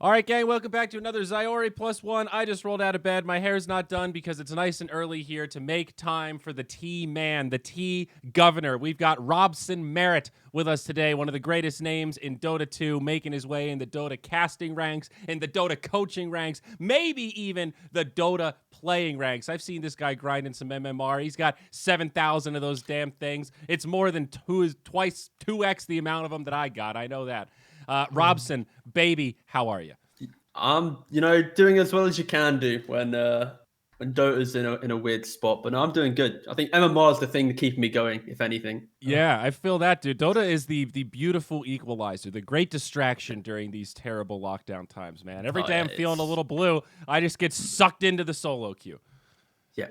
All right, gang, welcome back to another Zyori plus one. I just rolled out of bed. My hair's not done because it's nice and early here to make time for the tea man, the tea governor. We've got Robson Merritt with us today, one of the greatest names in Dota 2, making his way in the Dota casting ranks, in the Dota coaching ranks, maybe even the Dota playing ranks. I've seen this guy grind in some MMR. He's got 7,000 of those damn things. It's more than 2x the amount of them that I got. I know that. Robson, baby, how are you? I'm, doing as well as you can do when Dota's in a weird spot. But no, I'm doing good. I think MMR is the thing to keep me going, if anything. Yeah, I feel that, dude. Dota is the beautiful equalizer, the great distraction during these terrible lockdown times, man. Every day I'm feeling a little blue, I just get sucked into the solo queue. Yeah,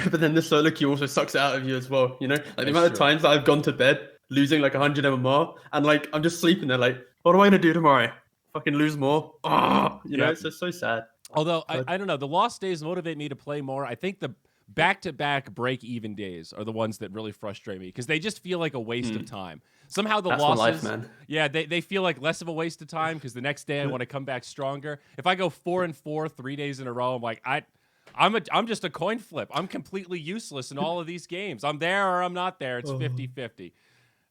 but then the solo queue also sucks it out of you as well. Like the amount of times that I've gone to bed losing like 100 MMR, and like I'm just sleeping there, like, what am I gonna do tomorrow? Fucking lose more. It's just so sad. Although I don't know, the lost days motivate me to play more. I think the back-to-back break-even days are the ones that really frustrate me because they just feel like a waste of time. Somehow the losses, life, man. Yeah, they feel like less of a waste of time because the next day I want to come back stronger. If I go 4-4 3 days in a row, I'm like I'm just a coin flip. I'm completely useless in all of these games. I'm there or I'm not there. It's 50-50.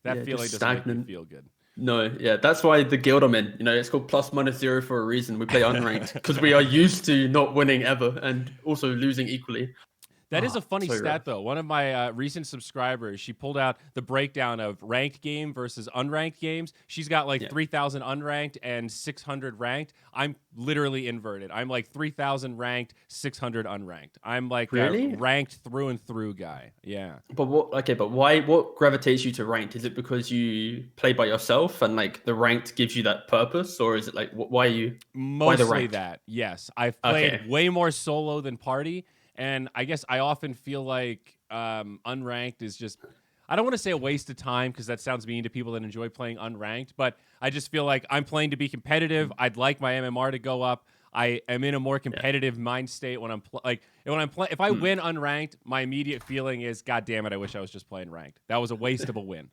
That feeling doesn't make me feel good. No, yeah, that's why the guild I'm in, it's called +/-0 for a reason. We play unranked because we are used to not winning ever and also losing equally. That is a funny stat, though. One of my recent subscribers, she pulled out the breakdown of ranked game versus unranked games. She's got like 3,000 unranked and 600 ranked. I'm literally inverted. I'm like 3,000 ranked, 600 unranked. I'm like a ranked through and through guy. Yeah. But why? What gravitates you to ranked? Is it because you play by yourself and like the ranked gives you that purpose, or is it like why are you? Mostly why the ranked? that. Yes, I've played way more solo than party. And I guess I often feel like unranked is just, I don't want to say a waste of time because that sounds mean to people that enjoy playing unranked, but I just feel like I'm playing to be competitive. I'd like my MMR to go up. I am in a more competitive mind state when I'm if I win unranked, my immediate feeling is, God damn it, I wish I was just playing ranked. That was a waste of a win.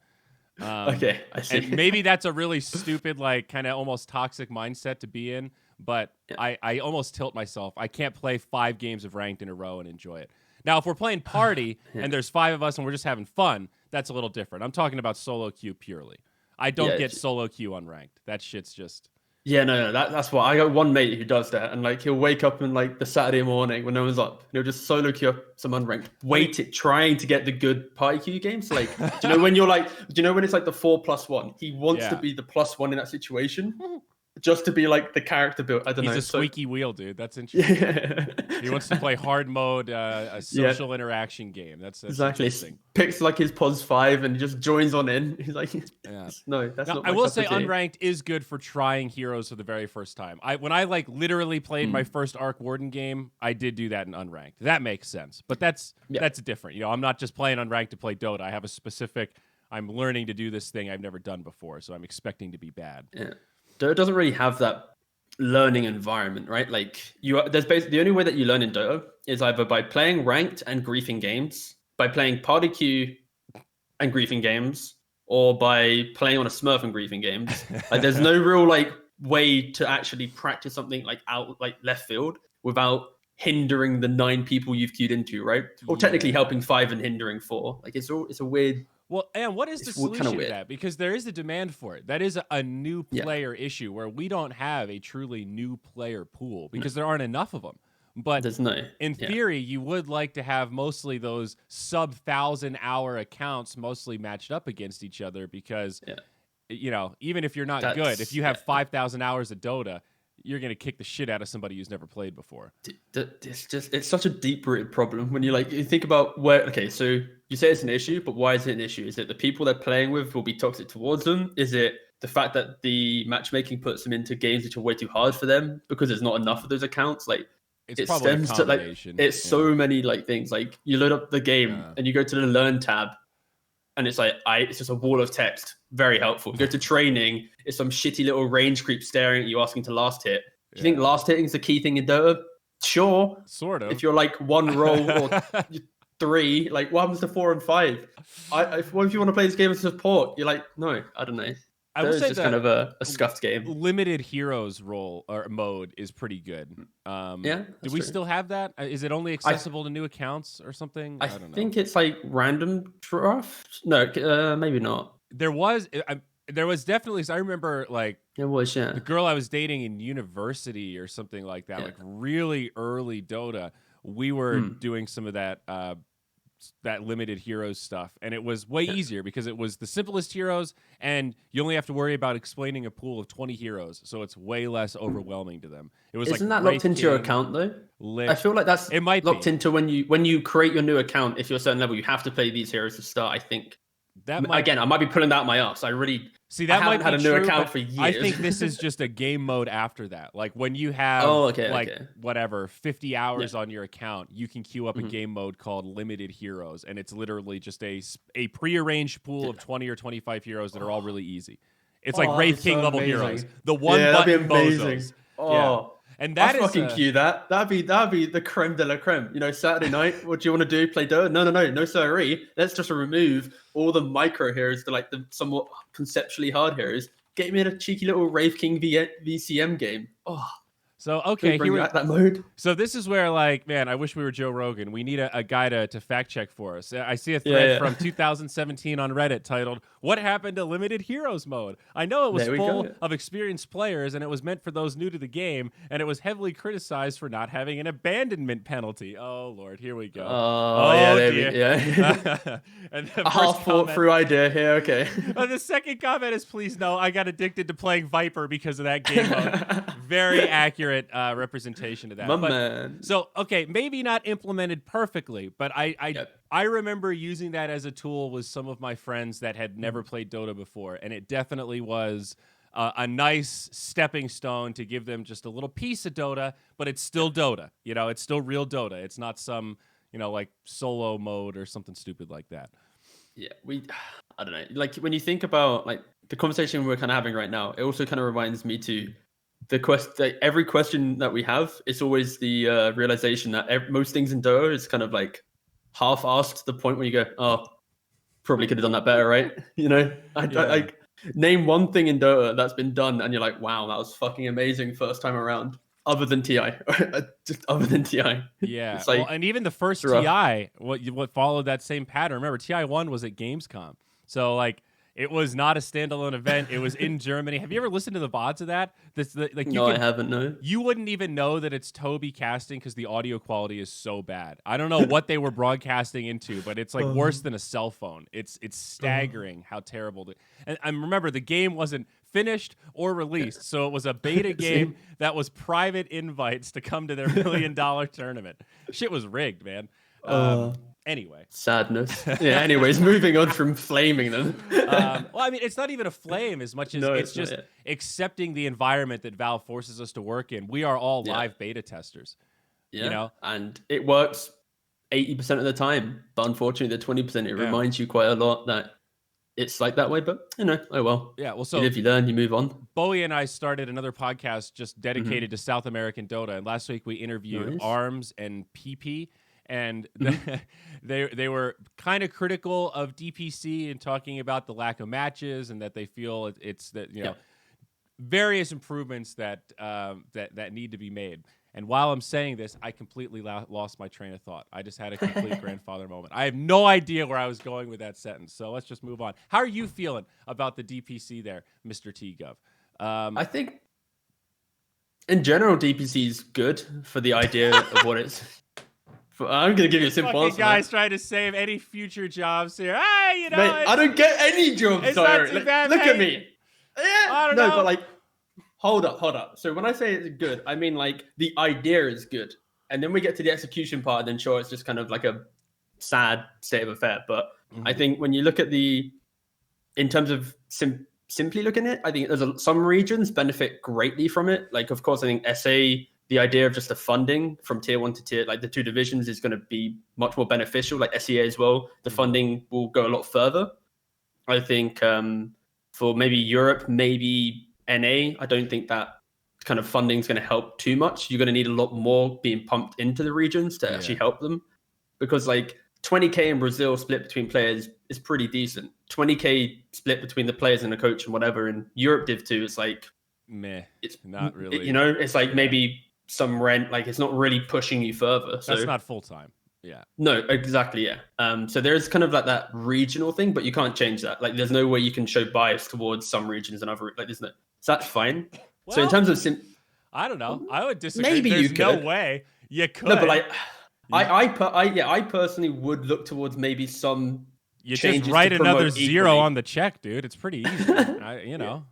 I see. And maybe that's a really stupid, like kind of almost toxic mindset to be in. But I almost tilt myself. I can't play 5 games of ranked in a row and enjoy it. Now, if we're playing party and there's 5 of us and we're just having fun, that's a little different. I'm talking about solo queue purely. I don't get solo queue unranked. That shit's just... Yeah, no, that's what I got. One mate who does that, and like he'll wake up in like the Saturday morning when no one's up, and he'll just solo queue up some unranked, trying to get the good party queue games. Like, do you know when it's like the 4+1? He wants to be the +1 in that situation. Just to be like the character build. I don't know. He's a squeaky wheel, dude. That's interesting. Yeah. He wants to play hard mode, a social interaction game. That's exactly. Picks like his POS 5 and just joins on in. He's like, no, that's not. I will say unranked is good for trying heroes for the very first time. When I like literally played my first Arc Warden game, I did do that in unranked. That makes sense. But that's different. I'm not just playing unranked to play Dota. I have a specific. I'm learning to do this thing I've never done before, so I'm expecting to be bad. Yeah. Dota doesn't really have that learning environment, right? Like there's basically the only way that you learn in Dota is either by playing ranked and griefing games, by playing party queue and griefing games, or by playing on a Smurf and griefing games. Like there's no real like way to actually practice something like out like left field without hindering the 9 people you've queued into, right? Or technically helping 5 and hindering 4. Like it's a weird. Well, and what is the solution to that? Because there is a demand for it. That is a new player issue where we don't have a truly new player pool because there aren't enough of them. But in theory, you would like to have mostly those sub-1,000-hour accounts mostly matched up against each other because, even if you're not good, if you have 5,000 hours of Dota, you're going to kick the shit out of somebody who's never played before. It's such a deep-rooted problem when you think about so you say it's an issue, but why is it an issue? Is it the people they're playing with will be toxic towards them? Is it the fact that the matchmaking puts them into games which are way too hard for them because there's not enough of those accounts? Like it stems to like so many like things. Like you load up the game and you go to the learn tab, and it's like it's just a wall of text. Very helpful. You go to training, it's some shitty little range creep staring at you asking to last hit. Do you think last hitting is the key thing in Dota? Sure. Sort of. If you're like 1 roll or 3, like what happens to 4 and 5? What if you want to play this game as support? You're like, no, I don't know. I will say just kind of a scuffed game. Limited heroes role or mode is pretty good. Yeah, do we still have that? Is it only accessible to new accounts or something? I don't know. I think it's like random draft. No, maybe not. There was definitely. I remember like It was, yeah. the girl I was dating in university or something like that, like really early Dota. We were doing some of that limited heroes stuff, and it was way easier because it was the simplest heroes, and you only have to worry about explaining a pool of 20 heroes, so it's way less overwhelming to them. It was Isn't that locked into your account though? I feel like that's locked into when you create your new account. If you're a certain level, you have to play these heroes to start. I think. Again, I might be pulling that out my ass. I really haven't had a new account for years. I think this is just a game mode after that. Like when you have whatever 50 hours on your account, you can queue up a game mode called Limited Heroes, and it's literally just a prearranged pool of 20 or 25 heroes that are all really easy. It's like Wraith King level heroes. The one button bozos. Oh. And that I'd fucking queue that. That'd be the creme de la creme. You know, Saturday night, what do you want to do? Play Dota? No, Zyori. Let's just remove all the micro heroes to like the somewhat conceptually hard heroes. Get me in a cheeky little Wraith King VCM game. Oh. So okay, bring back that mode. So this is where, like, man, I wish we were Joe Rogan. We need a guy to fact check for us. I see a thread from 2017 on Reddit titled "What Happened to Limited Heroes Mode?" I know it was full of experienced players, and it was meant for those new to the game, and it was heavily criticized for not having an abandonment penalty. Oh Lord, here we go. Oh yeah. And a half thought through idea here. Okay. The second comment is, please no, I got addicted to playing Viper because of that game mode. Very accurate representation of that. Man. So, okay, maybe not implemented perfectly, but I remember using that as a tool with some of my friends that had never played Dota before, and it definitely was a nice stepping stone to give them just a little piece of Dota, but it's still Dota. You know, it's still real Dota. It's not some, like solo mode or something stupid like that. Yeah, I don't know. Like when you think about like the conversation we're kind of having right now, it also kind of reminds me to every question that we have, it's always the realization that most things in Dota is kind of like half-assed to the point where you go, oh, probably could have done that better, right? You know, I name one thing in Dota that's been done, and you're like, wow, that was fucking amazing first time around. Other than TI, just other than TI. Yeah, well, and even the first TI, what followed that same pattern. Remember, TI1 was at Gamescom, so like. It was not a standalone event. It was in Germany. Have you ever listened to the VODs of that? I haven't, no. You wouldn't even know that it's Toby casting because the audio quality is so bad. I don't know what they were broadcasting into, but it's like worse than a cell phone. It's staggering how terrible. And remember, the game wasn't finished or released, so it was a beta game that was private invites to come to their $1 million tournament. Shit was rigged, man. Anyway. Sadness. Yeah, anyways, moving on from flaming them. Well, I mean, it's not even a flame as much as it's just accepting the environment that Valve forces us to work in. We are all live beta testers. Yeah, you know? And it works 80% of the time. But unfortunately, the 20%, it reminds you quite a lot that it's like that way. But, oh well. Yeah, well, so you live, you learn, you move on. Bowie and I started another podcast just dedicated to South American Dota. And last week we interviewed ARMS and PP. And they were kind of critical of DPC and talking about the lack of matches and that they feel it's that various improvements that need to be made. And while I'm saying this, I completely lost my train of thought. I just had a complete grandfather moment. I have no idea where I was going with that sentence. So let's just move on. How are you feeling about the DPC there, Mr. TeaGuv? I think in general, DPC is good for the idea of what it's. I'm gonna give you a simple answer. Guys trying to save any future jobs here. Hey, Mate, I don't get any jobs. It's not too bad, look at me. Yeah, I don't know. But like, hold up. So when I say it's good, I mean like the idea is good, and then we get to the execution part, and then sure, it's just kind of like a sad state of affair. But I think when you look at in terms of simply looking at it, I think there's some regions benefit greatly from it. Like, of course, I think SA. The idea of just the funding from tier 1 to tier, like the two divisions, is going to be much more beneficial. Like SEA as well, the funding will go a lot further. I think for maybe Europe, maybe NA, I don't think that kind of funding is going to help too much. You're going to need a lot more being pumped into the regions to actually help them, because like 20K in Brazil split between players is pretty decent. 20K split between the players and the coach and whatever. In Europe Div 2, it's like meh, it's not really. You know, it's like maybe some rent. Like it's not really pushing you further. So that's not full time. Yeah. No, exactly. Yeah. So there's kind of like that regional thing, but you can't change that. Like there's no way you can show bias towards some regions and other. Like there's no. So that's fine. Well, so in terms of I don't know. I would disagree. Maybe There's you could. no way you could. No, but like, I personally would look towards maybe some. You just write another zero on the check, dude. It's pretty easy. You know.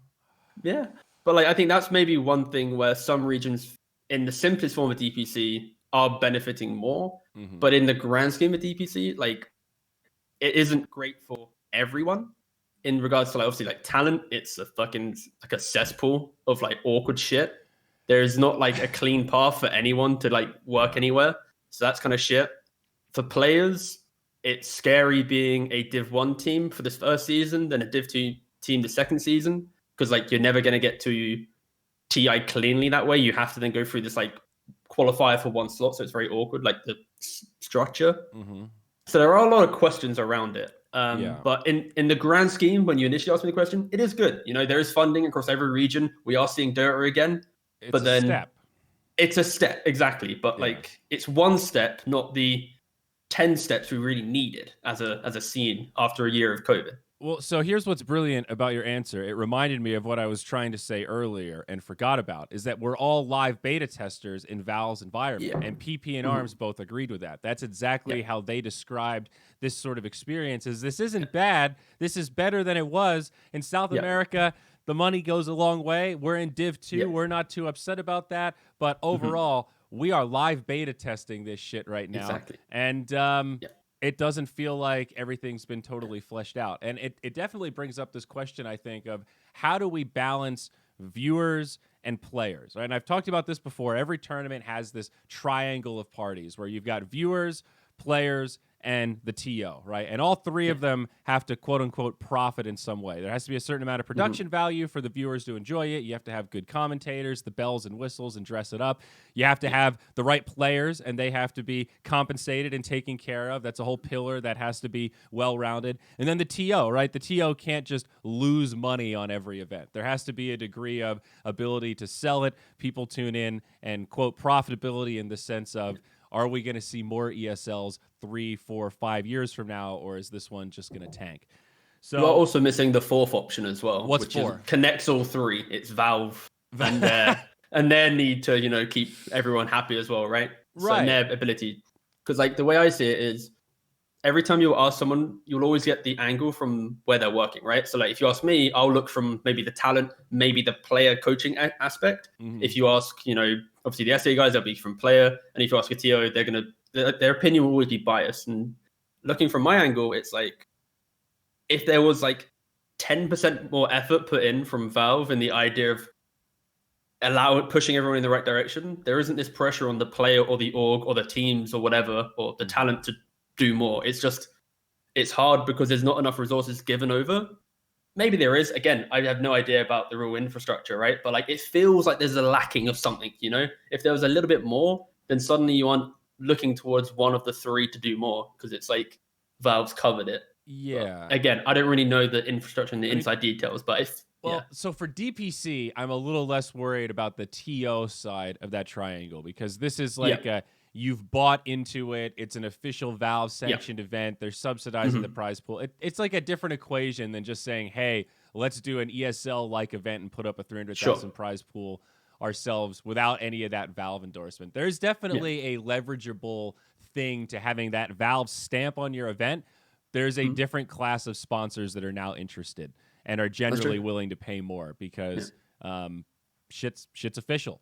Yeah, but like I think that's maybe one thing where some regions, in the simplest form of DPC, are benefiting more. Mm-hmm. But in the grand scheme of DPC, like it isn't great for everyone. In regards to like obviously like talent, it's a fucking like a cesspool of like awkward shit. There's not like a clean path for anyone to like work anywhere. So that's kind of shit. For players, it's scary being a Div 1 team for this first season, then a Div 2 team the second season. Because like you're never going to get to TI cleanly that way. You have to then go through this like qualifier for one slot. So it's very awkward, like the structure. Mm-hmm. So there are a lot of questions around it. But in the grand scheme, when you initially asked me the question, it is good. You know, there is funding across every region. We are seeing Dota again. It's a step. It's a step, exactly. But like it's one step, not the 10 steps we really needed as a scene after a year of COVID. Well, so here's what's brilliant about your answer. It reminded me of what I was trying to say earlier and forgot about, is that we're all live beta testers in Valve's environment, and PP and ARMS both agreed with that. That's exactly how they described this sort of experience. Is this isn't bad. This is better than it was. In South America, the money goes a long way. We're in Div 2. We're not too upset about that. But overall, we are live beta testing this shit right now. Exactly. And it doesn't feel like everything's been totally fleshed out. And it definitely brings up this question, I think, of how do we balance viewers and players, right? And I've talked about this before. Every tournament has this triangle of parties where you've got viewers, players, and the TO, right? And all three of them have to, quote unquote, profit in some way. There has to be a certain amount of production value for the viewers to enjoy it. You have to have good commentators, the bells and whistles, and dress it up. You have to have the right players, and they have to be compensated and taken care of. That's a whole pillar that has to be well-rounded. And then the TO, right? The TO can't just lose money on every event. There has to be a degree of ability to sell it. People tune in and, quote, profitability in the sense of, are we going to see more ESLs 3, 4, 5 years from now, or is this one just going to tank? So you're also missing the fourth option as well, which connects all three. It's Valve and their need to keep everyone happy as well, right? So and their ability, because like the way I see it is, every time you ask someone, you'll always get the angle from where they're working, right? So like if you ask me, I'll look from maybe the talent, maybe the player coaching aspect. If you ask, obviously the SA guys, they'll be from player. And if you ask a TO, their opinion will always be biased. And looking from my angle, it's like, if there was like 10% more effort put in from Valve in the idea of pushing everyone in the right direction, there isn't this pressure on the player or the org or the teams or whatever, or the talent to do more. It's hard because there's not enough resources given over. Maybe there is. Again, I have no idea about the real infrastructure, right? But like it feels like there's a lacking of something, If there was a little bit more, then suddenly you aren't looking towards one of the three to do more because it's like Valve's covered it. Yeah. But again, I don't really know the infrastructure and the inside details, but so for DPC, I'm a little less worried about the TO side of that triangle because this is like you've bought into it. It's an official Valve sanctioned event. They're subsidizing the prize pool. It's like a different equation than just saying, hey, let's do an ESL like event and put up a 300,000 prize pool ourselves without any of that Valve endorsement. There's definitely a leverageable thing to having that Valve stamp on your event. There's a different class of sponsors that are now interested and are generally willing to pay more because shit's official,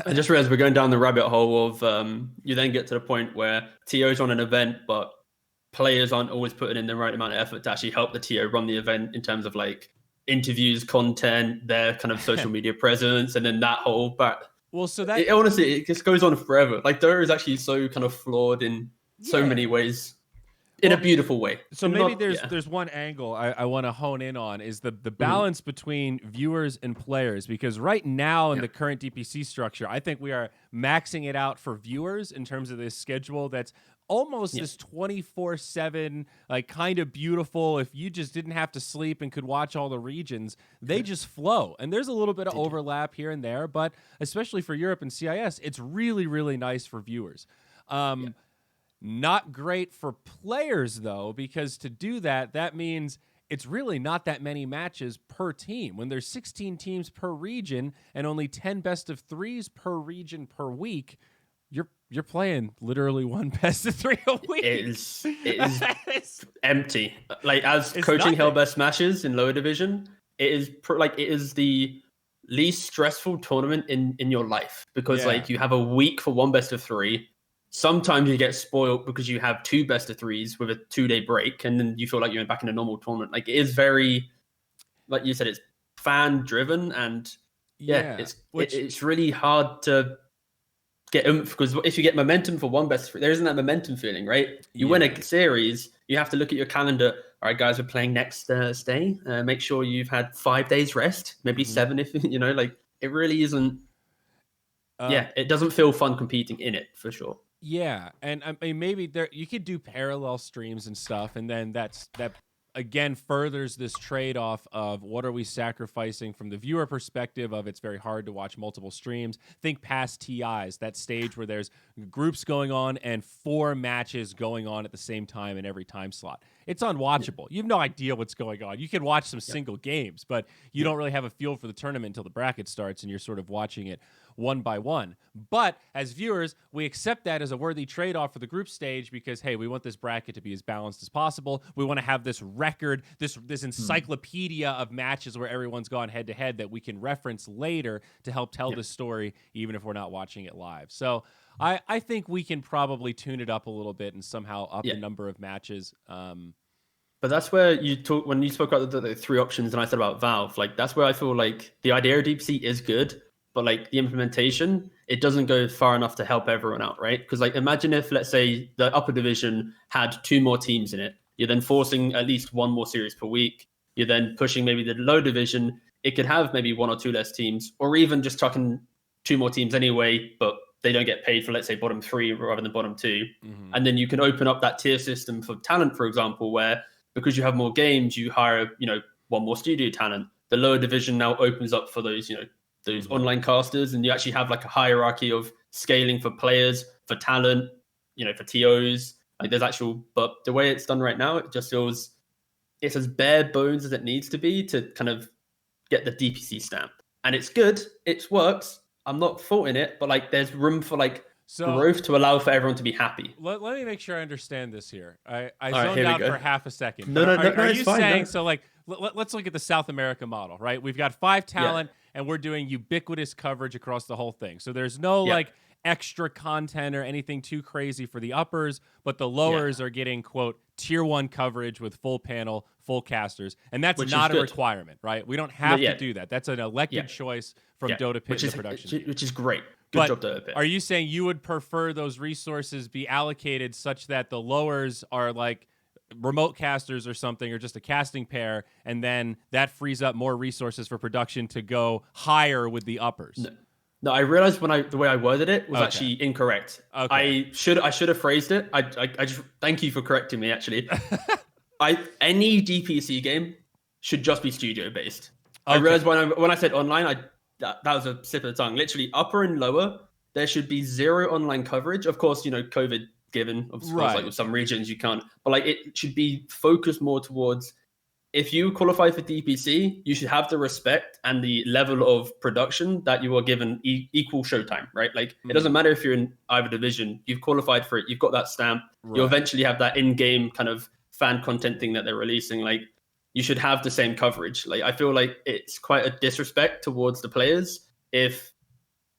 I just realized we're going down the rabbit hole of you then get to the point where TO's on an event, but players aren't always putting in the right amount of effort to actually help the TO run the event in terms of like interviews, content, their kind of social media presence, and then that whole back. Well, so that honestly, it just goes on forever. Like Dota is actually so kind of flawed in so many ways. In a beautiful way. So maybe there's one angle I want to hone in on is the balance between viewers and players, because right now in the current DPC structure, I think we are maxing it out for viewers in terms of this schedule that's almost this 24/7, like kind of beautiful. If you just didn't have to sleep and could watch all the regions, they just flow. And there's a little bit of overlap here and there, but especially for Europe and CIS, it's really, really nice for viewers. Not great for players though, because to do that, that means it's really not that many matches per team. When there's 16 teams per region and only 10 best of threes per region per week, you're playing literally one best of three a week. It is empty. Like as coaching nothing. Hell Best Smashes in lower division, it is the least stressful tournament in your life because like you have a week for one best of three. Sometimes you get spoiled because you have two best of threes with a 2-day break, and then you feel like you're back in a normal tournament. Like it is very, like you said, it's fan driven, and it's really hard to get oomph because if you get momentum for one best of three, there isn't that momentum feeling, right? You win a series, you have to look at your calendar. All right, guys, we're playing next Thursday. Make sure you've had 5 days rest, maybe 7 if you know. Like it really isn't. It doesn't feel fun competing in it for sure. Yeah, and I mean maybe there you could do parallel streams and stuff, and then that again furthers this trade-off of what are we sacrificing from the viewer perspective of it's very hard to watch multiple streams. Think past TIs, that stage where there's groups going on and 4 matches going on at the same time in every time slot. It's unwatchable. You have no idea what's going on. You can watch some single games, but you don't really have a feel for the tournament until the bracket starts and you're sort of watching it one by one. But as viewers, we accept that as a worthy trade-off for the group stage because, hey, we want this bracket to be as balanced as possible. We want to have this record, this encyclopedia of matches where everyone's gone head-to-head that we can reference later to help tell this story, even if we're not watching it live. So I think we can probably tune it up a little bit and somehow up the number of matches. But that's where when you spoke about the 3 options and I said about Valve, like that's where I feel like the idea of DPC is good, but like the implementation, it doesn't go far enough to help everyone out, right? Because like imagine if, let's say, the upper division had 2 more teams in it. You're then forcing at least 1 more series per week. You're then pushing maybe the low division. It could have maybe 1 or 2 less teams, or even just chucking 2 more teams anyway, but they don't get paid for, let's say, bottom 3 rather than bottom 2. And then you can open up that tier system for talent, for example, where because you have more games, you hire, 1 more studio talent. The lower division now opens up for those, those online casters, and you actually have like a hierarchy of scaling for players, for talent, for TOs. Like there's but the way it's done right now, it just feels it's as bare bones as it needs to be to kind of get the DPC stamp. And it's good, it works. I'm not faulting it, but like there's room for growth to allow for everyone to be happy. Let me make sure I understand this here. I right, zoned out for half a second. No, are it's you fine, saying, no. so like, let's look at the South America model, right? We've got 5 talent and we're doing ubiquitous coverage across the whole thing. So there's no like extra content or anything too crazy for the uppers, but the lowers are getting, quote, tier 1 coverage with full panel, full casters. And that's not a requirement, right? We don't have to do that. That's an elected choice from Dota Pit and the production team. Which is great. Good job, Dota Pit. Are you saying you would prefer those resources be allocated such that the lowers are like remote casters or something, or just a casting pair, and then that frees up more resources for production to go higher with the uppers? No, I realized the way I worded it was actually incorrect. I should have phrased it. I just thank you for correcting me. Actually, any DPC game should just be studio based. I realized when I said online, that was a slip of the tongue. Literally, upper and lower, there should be 0 online coverage. Of course, COVID given. Of course, like with some regions you can't. But like it should be focused more towards, if you qualify for DPC, you should have the respect and the level of production that you are given equal showtime, right? Like it doesn't matter if you're in either division, you've qualified for it, you've got that stamp, you'll eventually have that in-game kind of fan content thing that they're releasing. Like you should have the same coverage. Like I feel like it's quite a disrespect towards the players if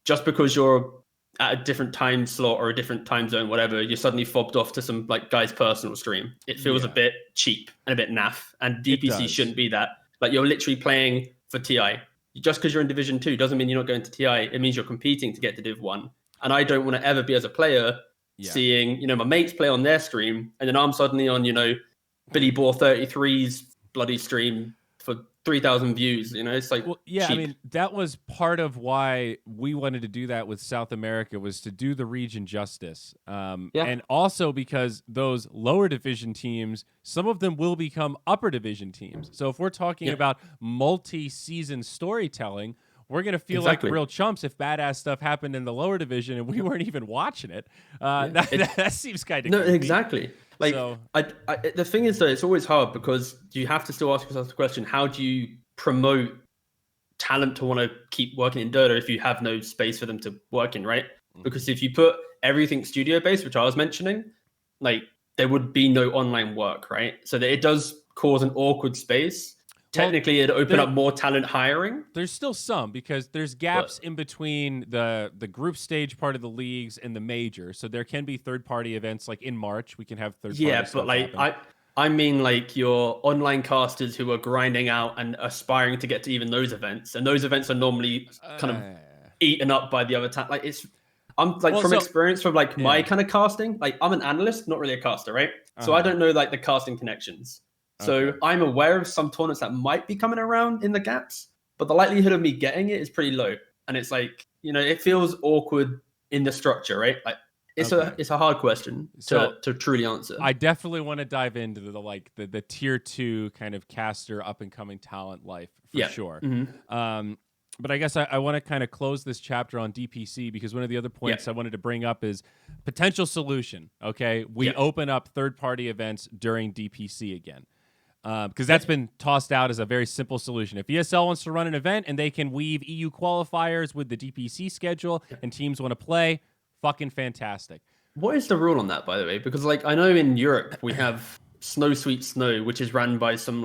just because you're at a different time slot or a different time zone, whatever, you're suddenly fobbed off to some like guy's personal stream. It feels a bit cheap and a bit naff. And DPC shouldn't be that. Like you're literally playing for TI. Just because you're in Division 2 doesn't mean you're not going to TI. It means you're competing to get to Div 1. And I don't want to ever be, as a player, seeing, my mates play on their stream, and then I'm suddenly on, Billy Boar 33's bloody stream for 3,000 views. You know, it's like Well, yeah, cheap. I mean, that was part of why we wanted to do that with South America, was to do the region justice. And also because those lower division teams, some of them will become upper division teams. So if we're talking about multi-season storytelling, we're going to feel like real chumps if badass stuff happened in the lower division and we weren't even watching it. That seems kind of creepy. Exactly. Like, so, the thing is, though, it's always hard because you have to still ask yourself the question, how do you promote talent to want to keep working in Dota if you have no space for them to work in, right? Because if you put everything studio-based, which I was mentioning, like, there would be no online work, right? So that it does cause an awkward space. Technically, it'd open up more talent hiring. There's still some, because there's gaps in between the group stage part of the leagues and the major. So there can be third-party events, like in March, we can have third-party stuff but like happen. I mean, like, your online casters who are grinding out and aspiring to get to even those events, and those events are normally kind of eaten up by the other talent. Like, I'm like, from experience from like my kind of casting, like, I'm an analyst, not really a caster, right? So I don't know like the casting connections. So I'm aware of some tournaments that might be coming around in the gaps, but the likelihood of me getting it is pretty low. And it's like, you know, it feels awkward in the structure, right? Like, it's a hard question to truly answer. I definitely want to dive into the tier 2 kind of caster up and coming talent life for sure. But I guess I want to kind of close this chapter on DPC, because one of the other points I wanted to bring up is potential solution. Okay, we open up third-party events during DPC again. Because that's been tossed out as a very simple solution. If ESL wants to run an event and they can weave EU qualifiers with the DPC schedule and teams want to play, fucking fantastic. What is the rule on that, by the way? Because, like, I know in Europe we have Snow Sweet Snow, which is run by some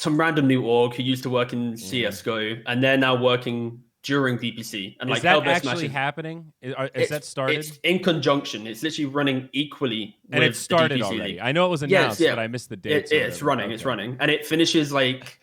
random new org who used to work in CSGO, and they're now working during DPC. And is that actually happening? Is that started? It's in conjunction. It's literally running equally. And it started already. I know it was announced, but I missed the date. It's running. Okay. It's running, and it finishes like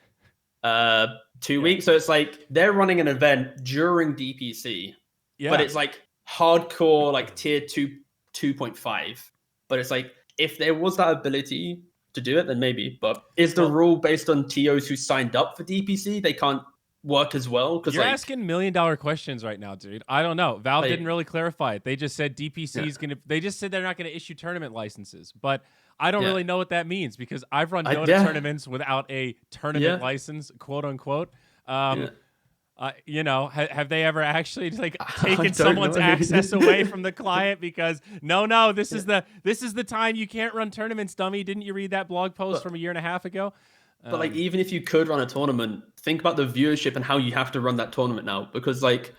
2 weeks. So it's like they're running an event during DPC, but it's like hardcore, like tier 2.5. But it's like, if there was that ability to do it, then maybe. But is the rule based on TOs who signed up for DPC? They can't work as well? Because you're asking $1 million questions right now, dude. I don't know. Valve didn't really clarify it. They just said DPC is gonna. They just said they're not gonna issue tournament licenses, but I don't really know what that means, because I've run Dota tournaments without a tournament license, quote unquote. You know, have they ever actually taken someone's access away from the client because no, this is the time you can't run tournaments, dummy? Didn't you read that blog post from a year and a half ago? But like, even if you could run a tournament, think about the viewership and how you have to run that tournament now. Because like,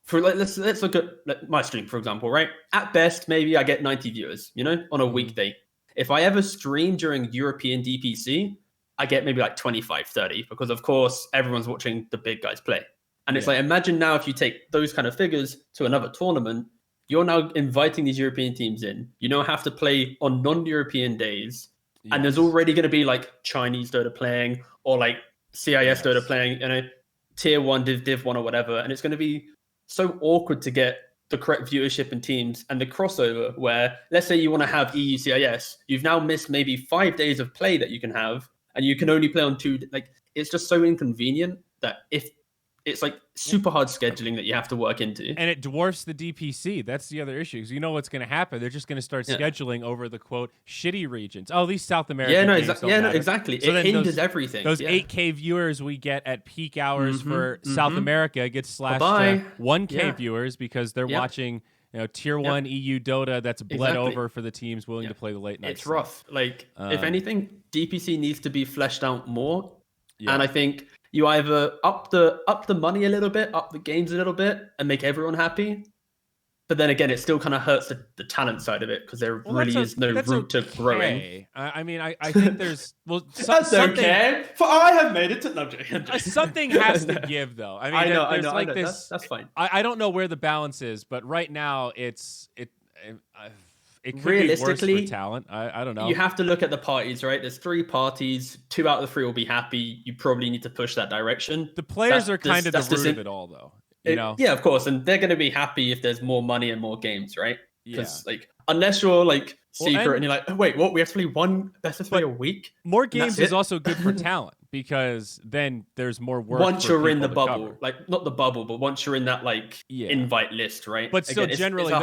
for like, let's look at my stream, for example, right? At best, maybe I get 90 viewers, you know, on a weekday. If I ever stream during European DPC, I get maybe like 25, 30, because of course everyone's watching the big guys play. And it's like, imagine now if you take those kind of figures to another tournament, you're now inviting these European teams in. You don't have to play on non-European days. Yes. And there's already going to be like Chinese Dota playing, or like CIS Dota playing, you know, tier 1, Div 1 or whatever. And it's going to be so awkward to get the correct viewership and teams and the crossover where, let's say you want to have EU CIS, you've now missed maybe 5 days of play that you can have, and you can only play on 2. Like, it's just so inconvenient that if it's like super hard scheduling that you have to work into. And it dwarfs the DPC. That's the other issue. Because you know what's going to happen. They're just going to start scheduling over the, quote, shitty regions. Oh, these South American exactly. So it hinders everything. Those 8K viewers we get at peak hours for South America gets slashed to 1K viewers because they're watching, you know, tier 1 EU Dota that's bled over for the teams willing to play the late night. It's rough. Like, if anything, DPC needs to be fleshed out more. And I think you either up the money a little bit, up the games a little bit, and make everyone happy. But then again, it still kind of hurts the talent side of it, because there really is no route to growing. I mean, I think there's that's okay. For I have made it to something has to give, though. I mean, I know. That's fine. I don't know where the balance is, but right now it could realistically be worse for talent. I don't know. You have to look at the parties, right? There's 3 parties. 2 out of the 3 will be happy. You probably need to push that direction. The players are kind of the root of it all, though. You know? Yeah, of course. And they're going to be happy if there's more money and more games, right? Because like, unless you're like secret, and you're like, oh, wait, what? We have to play one best of 3 a week? More games is also good for talent because then there's more work. Once you're in the bubble, cover. like not the bubble, but once you're in that invite list, right? But still, again, generally,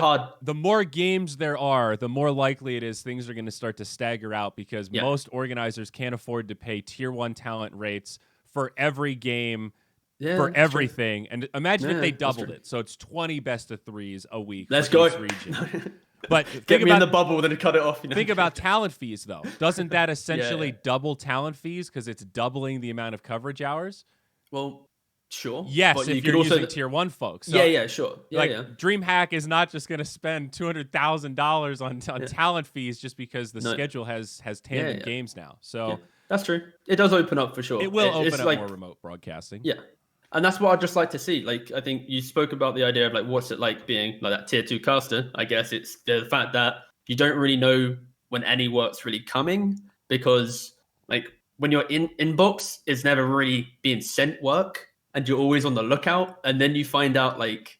the more games there are, the more likely it is things are going to start to stagger out because most organizers can't afford to pay tier 1 talent rates for every game. For everything, and imagine if they doubled it, so it's 20 best of 3s a week. Let's go. Region. But get me in the bubble, then cut it off. Think about talent fees, though. Doesn't that essentially double talent fees because it's doubling the amount of coverage hours? Well, sure. Yes, but if you're using tier 1 folks. So, sure. DreamHack is not just going to spend $200,000 on talent fees just because the schedule has tandem games now. So that's true. It does open up for sure. It will open up more remote broadcasting. Yeah. And that's what I'd just like to see. Like, I think you spoke about the idea of like, what's it like being like that tier 2 caster? I guess it's the fact that you don't really know when any work's really coming because like when you're in inbox, it's never really being sent work and you're always on the lookout. And then you find out like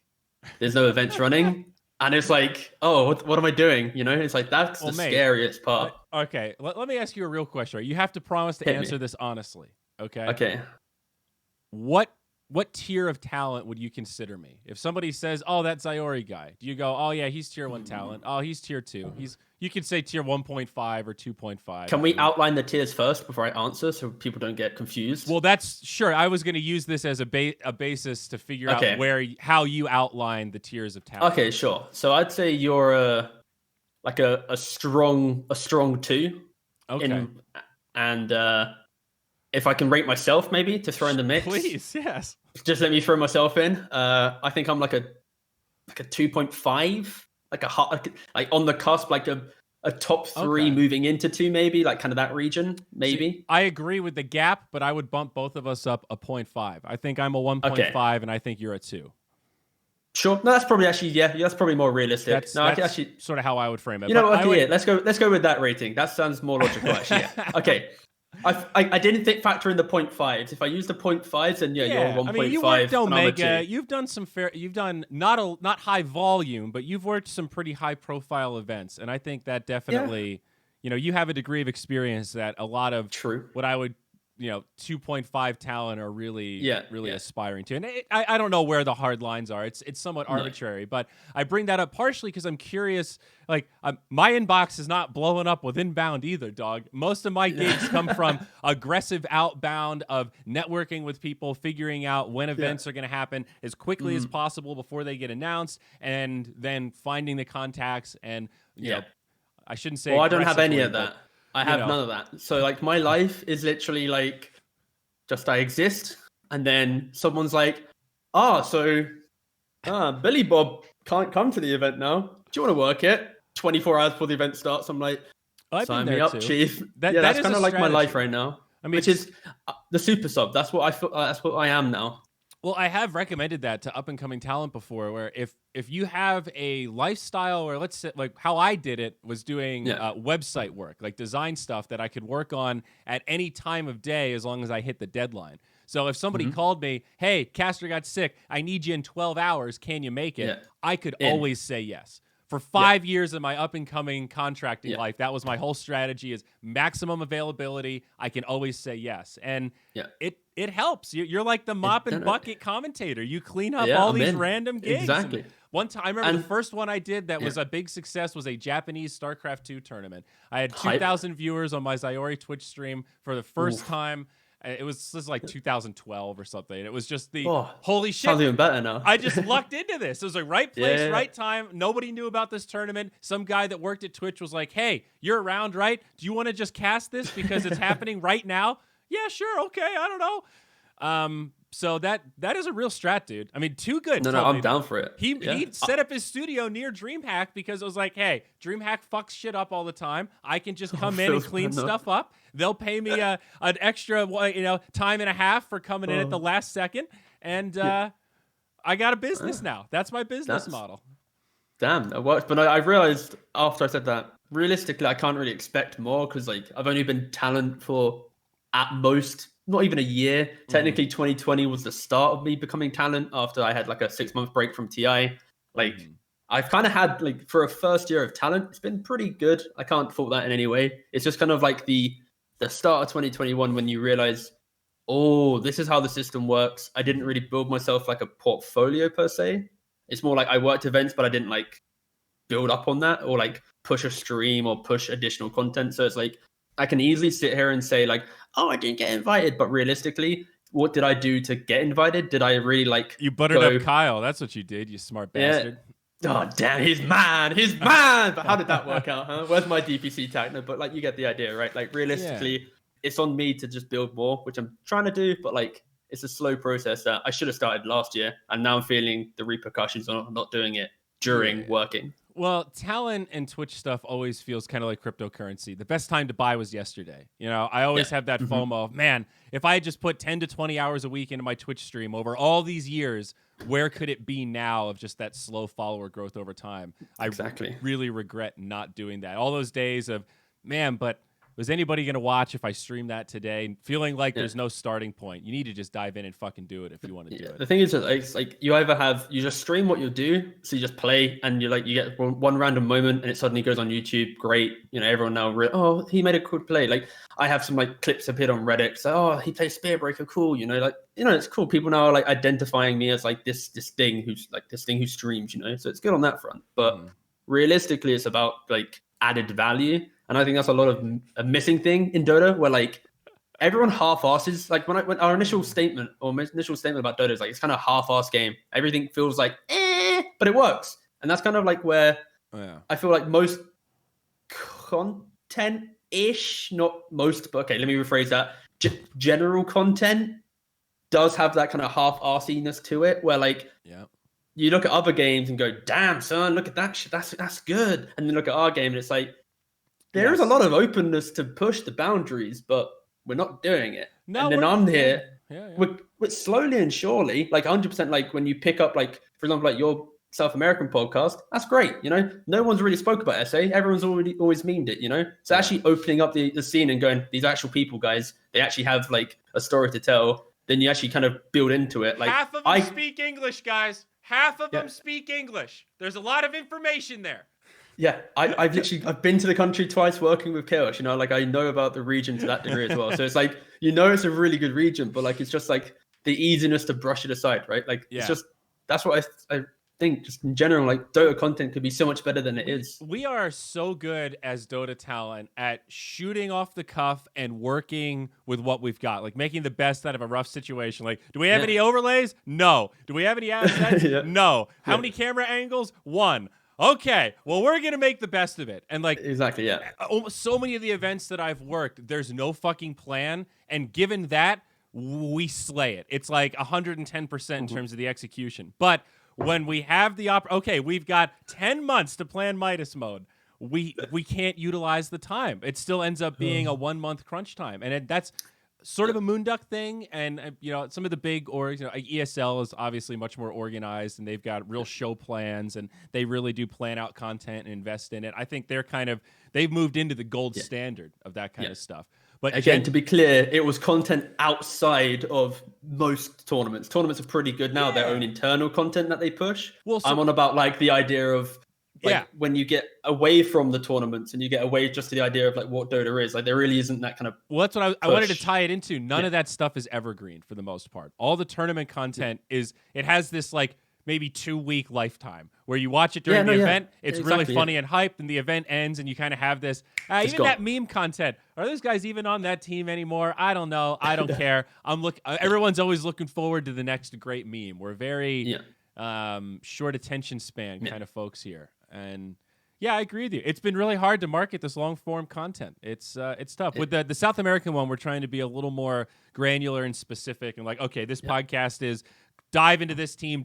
there's no events running and it's like, oh, what am I doing? You know, it's like, that's the scariest part. Okay. Let me ask you a real question. Right? You have to promise to answer this honestly. Okay. Okay. What tier of talent would you consider me? If somebody says, "Oh, that Zyori guy," do you go, "Oh yeah, he's tier 1 talent. Oh, he's tier 2." You could say tier 1.5 or 2.5. Can we outline the tiers first before I answer so people don't get confused? Well, that's sure. I was going to use this as a basis to figure out how you outline the tiers of talent. Okay, sure. So I'd say you're a strong 2. Okay. If I can rate myself, maybe to throw in the mix, please, yes. Just let me throw myself in. I think I'm like a 2.5, like on the cusp, like a top 3 moving into 2, maybe like kind of that region, maybe. See, I agree with the gap, but I would bump both of us up a 0.5. I think I'm a 1.5, and I think you're a 2. Sure. No, that's probably actually that's probably more realistic. That's actually sort of how I would frame it. You know what? Let's go with that rating. That sounds more logical, actually. Yeah. Okay. I didn't factor in the 0.5s. If I use the 0.5s, then you're 1.5. I mean, you worked Omega. You've done some You've done not high volume, but you've worked some pretty high profile events, and I think that definitely, you have a degree of experience that a lot of what I would 2.5 talent are really aspiring to. And I don't know where the hard lines are. It's somewhat arbitrary, but I bring that up partially because I'm curious. Like my inbox is not blowing up with inbound either, dog. Most of my gigs come from aggressive outbound of networking with people, figuring out when events are going to happen as quickly as possible before they get announced, and then finding the contacts and I shouldn't say. Well, I don't have any of that. I have none of that. So like my life is literally like just I exist and then someone's like, Billy Bob can't come to the event now. Do you want to work it? 24 hours before the event starts. I'm like, sign me up, chief. That's kind of like my life right now. I mean, which is the super sub. That's what I feel. That's what I am now. Well, I have recommended that to up-and-coming talent before, where if you have a lifestyle, or let's say, like how I did it, was doing website work, like design stuff that I could work on at any time of day as long as I hit the deadline. So if somebody called me, hey, Caster got sick, I need you in 12 hours, can you make it? Yeah. I could always say yes. For 5 years of my up-and-coming contracting life, that was my whole strategy: is maximum availability. I can always say yes. And it helps. You're like the mop and bucket commentator. You clean up all these random gigs. Exactly. And one time, I remember the first one I did that was a big success was a Japanese StarCraft 2 tournament. I had 2,000 viewers on my Zyori Twitch stream for the first time. This was like 2012 or something. It was just holy shit. Sounds even better now. I just lucked into this. It was like right place, right time. Nobody knew about this tournament. Some guy that worked at Twitch was like, hey, you're around, right? Do you want to just cast this because it's happening right now? Yeah, sure. Okay. I don't know. So that is a real strat, dude. I mean, too good. No, I'm down for it. He set up his studio near DreamHack because it was like, hey, DreamHack fucks shit up all the time. I can just come in and clean stuff up. They'll pay me an extra, time and a half for coming in at the last second, and I got a business now. That's my business model. Damn, that works. But I realized after I said that, realistically, I can't really expect more because like I've only been talent for at most not even a year. Technically, 2020 was the start of me becoming talent after I had like a 6-month break from TI. Like I've kind of had like for a first year of talent, it's been pretty good. I can't fault that in any way. It's just kind of like the start of 2021 when you realize, oh, this is how the system works. I didn't really build myself like a portfolio per se. It's more like I worked events, but I didn't like build up on that or like push a stream or push additional content. So it's like I can easily sit here and say like, oh, I didn't get invited, but realistically, what did I do to get invited? Did I really like You buttered up Kyle? That's what you did, you smart bastard. Oh damn, he's mad. But how did that work out, huh? Where's my DPC tag? No, but like you get the idea, right? Like realistically, it's on me to just build more, which I'm trying to do, but like it's a slow process that I should have started last year, and now I'm feeling the repercussions of not doing it during working. Well, talent and Twitch stuff always feels kind of like cryptocurrency. The best time to buy was yesterday. You know, I always have that FOMO of, man, if I just put 10 to 20 hours a week into my Twitch stream over all these years, where could it be now of just that slow follower growth over time? I really regret not doing that. All those days of, man, but was anybody going to watch if I stream that today? Feeling like there's no starting point. You need to just dive in and fucking do it if you want to do it. The thing is that it's like you either you just stream what you do, so you just play and you get one random moment and it suddenly goes on YouTube. Great. You know, everyone now, oh, he made a cool play. Like I have some like clips appeared on Reddit. So, oh, he plays Spearbreaker. Cool. You know, like, you know, it's cool. People now are like identifying me as like this thing who streams, you know, so it's good on that front. But realistically, it's about like added value. And I think that's a lot of a missing thing in Dota, where like everyone half-asses. Like when our initial statement about Dota is like it's kind of half-ass game. Everything feels like but it works, and that's kind of like where I feel like most content-ish, not most, but okay, let me rephrase that. General content does have that kind of half-arsiness to it, where like you look at other games and go, "Damn, son, look at that shit. That's good," and then look at our game and it's like. There is a lot of openness to push the boundaries, but we're not doing it. No, and then I'm here. We're slowly and surely, like 100%, like when you pick up, like, for example, like your South American podcast, that's great. You know, no one's really spoke about SA. Everyone's always memed it, you know? So actually opening up the scene and going, these actual people, guys, they actually have like a story to tell. Then you actually kind of build into it. Like half of them speak English, guys. Half of them speak English. There's a lot of information there. Yeah, I've been to the country twice working with Chaos, you know, like I know about the region to that degree as well. So it's like, you know, it's a really good region, but like, it's just like the easiness to brush it aside, right? Like, it's just, that's what I think just in general, like Dota content could be so much better than it is. We are so good as Dota talent at shooting off the cuff and working with what we've got, like making the best out of a rough situation. Like, do we have any overlays? No. Do we have any assets? No. How many camera angles? 1. Okay, well, we're going to make the best of it. And like, exactly, so many of the events that I've worked, there's no fucking plan. And given that, we slay it. It's like 110% in terms of the execution. But when we have the okay, we've got 10 months to plan Midas mode. We can't utilize the time. It still ends up being a 1-month crunch time. And that's sort of a Moonduck thing, and you know, some of the big orgs, you know, like ESL is obviously much more organized, and they've got real show plans, and they really do plan out content and invest in it. I think they've moved into the gold standard of that kind of stuff. But again, to be clear, it was content outside of most tournaments. Tournaments are pretty good now; their own internal content that they push. Well, I'm on about like the idea of. Like when you get away from the tournaments and you get away just to the idea of like what Dota is, like there really isn't that kind of. Well, that's what I wanted to tie it into. None of that stuff is evergreen for the most part. All the tournament content it has this like maybe 2-week lifetime where you watch it during the event. It's really funny and hyped, and the event ends, and you kind of have this. Even that meme content. Are those guys even on that team anymore? I don't know. I don't care. Everyone's always looking forward to the next great meme. We're very short attention span kind of folks here. And yeah, I agree with you. It's been really hard to market this long form content. It's tough. With the South American one, we're trying to be a little more granular and specific, and like, okay, this podcast is dive into this team,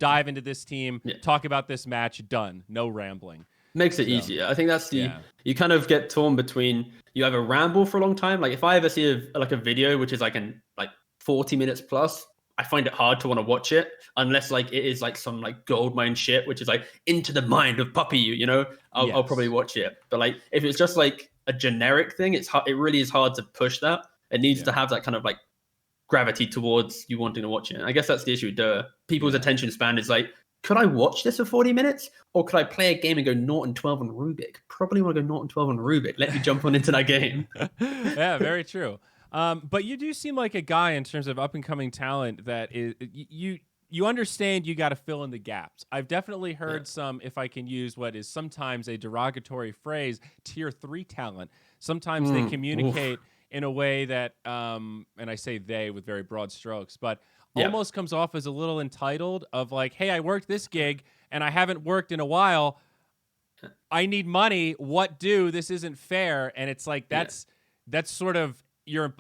talk about this match, done. No rambling. Makes it easier. I think that's you kind of get torn between, you either ramble for a long time. Like if I ever see a video which is like 40 minutes plus, I find it hard to want to watch it unless like it is like some like gold mine shit, which is like into the mind of Puppy, you know, I'll probably watch it. But like, if it's just like a generic thing, it really is hard to push that. It needs to have that kind of like gravity towards you wanting to watch it. And I guess that's the issue with Dota. People's attention span is like could I watch this for 40 minutes? Or could I play a game and go 0 and 12 on Rubik? Probably want to go 0 and 12 on Rubik. Let me jump on into that game. Yeah, very true. But you do seem like a guy in terms of up and coming talent that is you understand you got to fill in the gaps. I've definitely heard some, if I can use what is sometimes a derogatory phrase, tier 3 talent. Sometimes they communicate in a way that, and I say they with very broad strokes, but almost comes off as a little entitled of like, hey, I worked this gig and I haven't worked in a while. I need money. What do? This isn't fair. And it's like, that's sort of,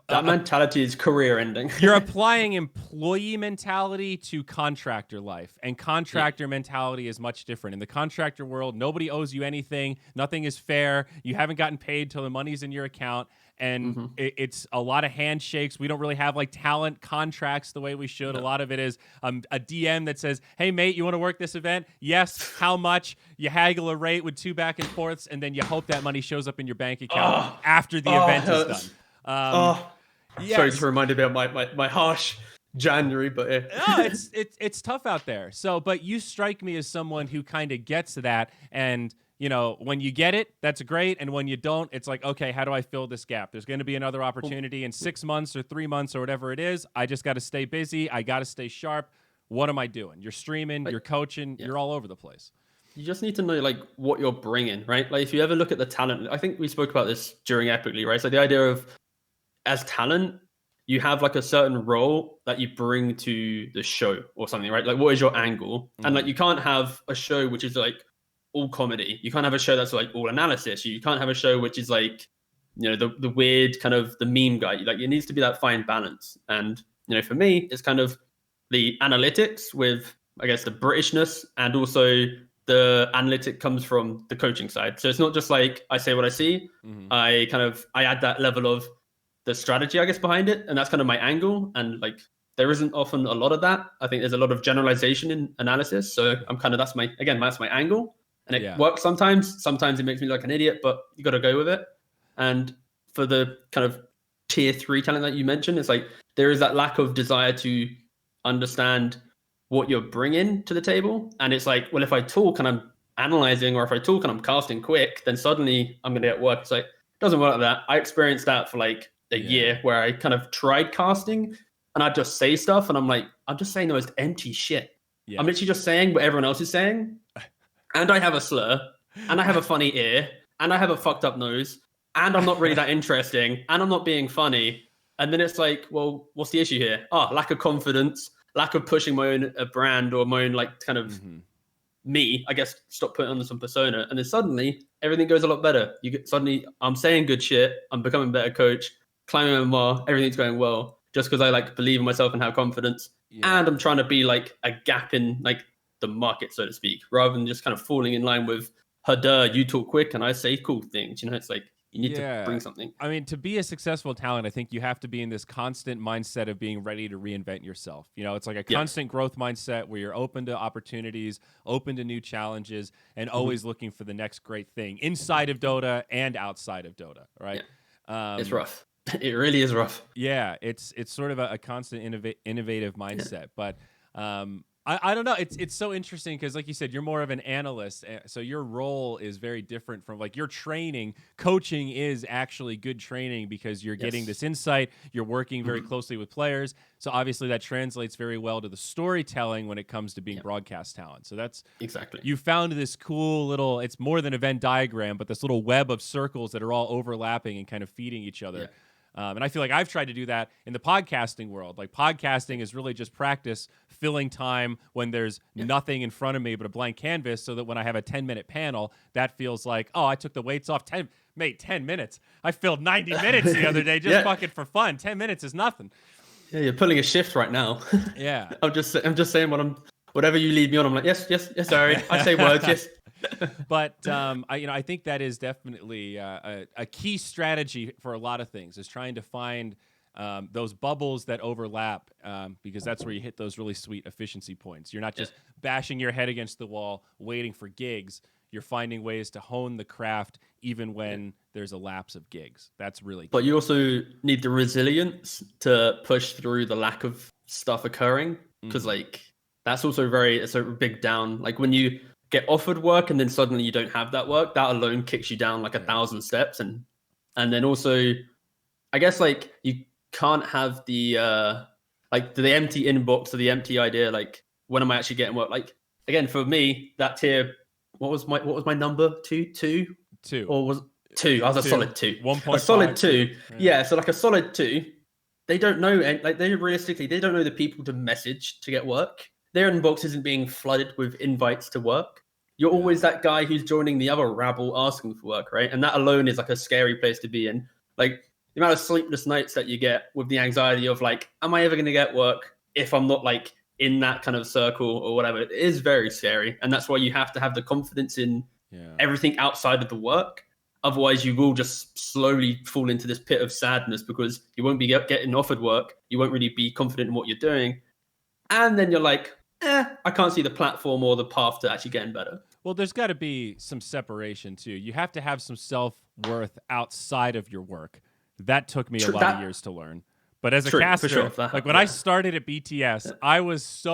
that mentality is career ending. You're applying employee mentality to contractor life, and contractor mentality is much different. In the contractor world, nobody owes you anything. Nothing is fair. You haven't gotten paid till the money's in your account, and it's a lot of handshakes. We don't really have like talent contracts the way we should. A lot of it is a DM that says, hey, mate, you want to work this event? Yes. How much? You haggle a rate with 2 back and forths, and then you hope that money shows up in your bank account after the event is done. Sorry to remind me about my harsh January, but no, it's tough out there. So, but you strike me as someone who kind of gets that, and you know, when you get it, that's great, and when you don't, it's like, okay, how do I fill this gap? There's going to be another opportunity in 6 months or 3 months or whatever it is. I just got to stay busy. I got to stay sharp. What am I doing? You're streaming, you're coaching, you're all over the place. You just need to know like what you're bringing, right? Like if you ever look at the talent, I think we spoke about this during Epically, right? So the idea of as talent, you have like a certain role that you bring to the show or something, right? Like what is your angle? And like you can't have a show which is like all comedy. You can't have a show that's like all analysis. You can't have a show which is like, you know, the weird kind of the meme guy. Like it needs to be that fine balance. And, you know, for me, it's kind of the analytics with, I guess, the Britishness, and also the analytic comes from the coaching side. So it's not just like I say what I see. I add that level of the strategy, I guess, behind it. And that's kind of my angle. And like, there isn't often a lot of that. I think there's a lot of generalization in analysis. So I'm kind of, that's my angle. And it works sometimes. Sometimes it makes me look like an idiot, but you got to go with it. And for the kind of tier 3 talent that you mentioned, it's like, there is that lack of desire to understand what you're bringing to the table. And it's like, well, if I talk and I'm analyzing, or if I talk and I'm casting quick, then suddenly I'm going to get work. It's like, it doesn't work like that. I experienced that for like a year where I kind of tried casting and I'd just say stuff and I'm like, I'm just saying the most empty shit. I'm literally just saying what everyone else is saying. And I have a slur, and I have a funny ear, and I have a fucked up nose, and I'm not really that interesting, and I'm not being funny. And then it's like, well, what's the issue here? Lack of confidence, lack of pushing my own brand or my own like kind of me, I guess, stop putting on some persona. And then suddenly everything goes a lot better. Suddenly I'm saying good shit. I'm becoming a better coach, climbing MMR, everything's going well just because I like believe in myself and have confidence. And I'm trying to be like a gap in like the market, so to speak, rather than just kind of falling in line with you talk quick and I say cool things. You know, it's like, you need to bring something. I mean, to be a successful talent, I think you have to be in this constant mindset of being ready to reinvent yourself. You know, it's like a constant growth mindset where you're open to opportunities, open to new challenges, and always looking for the next great thing inside of Dota and outside of Dota, right? It's rough. It really is rough. Yeah, it's sort of a constant innovative mindset. But I don't know. It's so interesting because, like you said, you're more of an analyst. So your role is very different from like your training. Coaching is actually good training because you're getting this insight. You're working very closely with players. So obviously that translates very well to the storytelling when it comes to being broadcast talent. So that's exactly. You found this cool little, it's more than a Venn diagram, but this little web of circles that are all overlapping and kind of feeding each other. Yeah. And I feel like I've tried to do that in the podcasting world. Like podcasting is really just practice filling time when there's nothing in front of me but a blank canvas, so that when I have a 10-minute panel, that feels like, oh, I took the weights off. 10 minutes. I filled 90 minutes the other day just fucking for fun. 10 minutes is nothing. Yeah, you're pulling a shift right now. Yeah. I'm just saying whatever you lead me on, I'm like, yes, sorry. I say words, yes. But I think that is definitely a key strategy for a lot of things, is trying to find those bubbles that overlap, because that's where you hit those really sweet efficiency points. You're not just bashing your head against the wall waiting for gigs. You're finding ways to hone the craft even when there's a lapse of gigs. That's really key. But you also need the resilience to push through the lack of stuff occurring, because like That's also it's a big down. Like when you get offered work and then suddenly you don't have that work, that alone kicks you down like 1,000 steps. And then also, I guess like you can't have the empty inbox or the empty idea. Like when am I actually getting work? Like again, for me, that tier, what was my number? Two, or was 2? I was a solid 2. 1.5. A solid 2. Yeah. So like a solid 2. They don't know, like they don't know the people to message to get work. Their inbox isn't being flooded with invites to work. You're always that guy who's joining the other rabble asking for work, right? And that alone is like a scary place to be in. Like the amount of sleepless nights that you get with the anxiety of like, am I ever going to get work if I'm not like in that kind of circle or whatever? It is very scary. And that's why you have to have the confidence in everything outside of the work. Otherwise, you will just slowly fall into this pit of sadness because you won't be getting offered work. You won't really be confident in what you're doing. And then you're like, I can't see the platform or the path to actually getting better. Well, there's got to be some separation, too. You have to have some self-worth outside of your work. That took me a lot of years to learn. But as a caster, like when I started at BTS, I was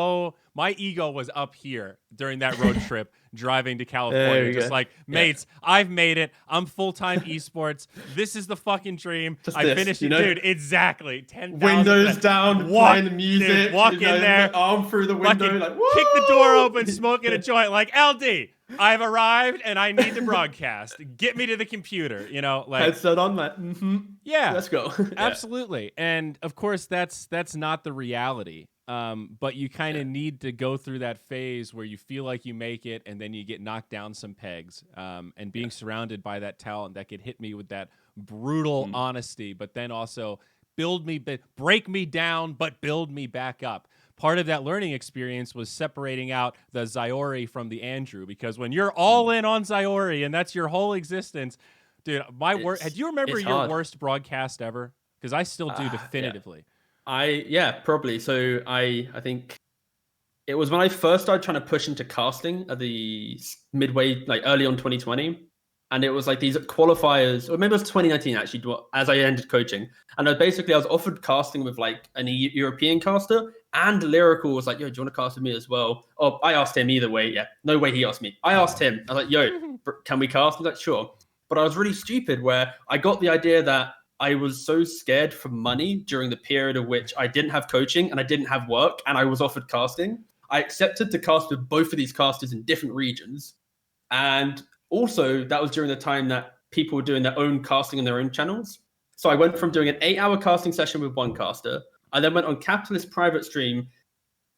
my ego was up here during that road trip driving to California. Just like, mates, I've made it. I'm full-time esports. This is the fucking dream. I finished it. Dude, exactly. 10,000. Windows down, playing the music. Dude, walk in there. Arm through the window. Like, kick the door open, smoking a joint. Like, LD, I've arrived and I need to broadcast. Get me to the computer, like headset on, like, yeah, let's go. Absolutely. And of course, that's not the reality. But you kind of need to go through that phase where you feel like you make it and then you get knocked down some pegs. And being surrounded by that talent that could hit me with that brutal honesty, but then also break me down, but build me back up. Part of that learning experience was separating out the Zyori from the Andrew, because when you're all in on Zyori and that's your whole existence, dude, do you remember your worst broadcast ever? Because I still do definitively. Probably. So I think it was when I first started trying to push into casting at the midway, like early on 2020. And it was like these qualifiers, or maybe it was 2019 actually, as I ended coaching. And I was offered casting with like an European caster, and Lyrical was like, yo, do you want to cast with me as well? Oh, I asked him either way. Yeah, no way he asked me. I asked him. I was like, yo, can we cast? He's like, sure. But I was really stupid where I got the idea that I was so scared for money during the period of which I didn't have coaching and I didn't have work and I was offered casting. I accepted to cast with both of these casters in different regions. And also, that was during the time that people were doing their own casting on their own channels. So I went from doing an 8-hour casting session with one caster. I then went on Capitalist private stream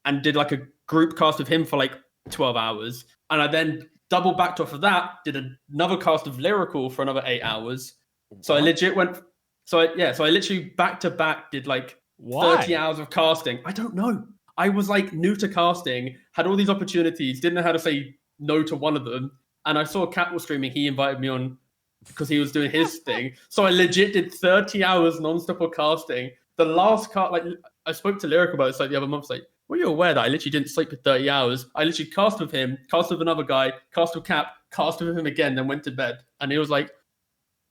and did like a group cast with him for like 12 hours. And I then double backed off of that, did another cast of Lyrical for another 8 hours. So I legit went... So I literally back to back did like 30 hours of casting. I don't know. I was like new to casting, had all these opportunities, didn't know how to say no to one of them. And I saw Capital streaming. He invited me on because he was doing his thing. So I legit did 30 hours nonstop of casting. The last I spoke to Lyric about this like the other month. Like, were you aware that I literally didn't sleep for 30 hours? I literally cast with him, cast with another guy, cast with Cap, cast with him again, then went to bed. And he was like,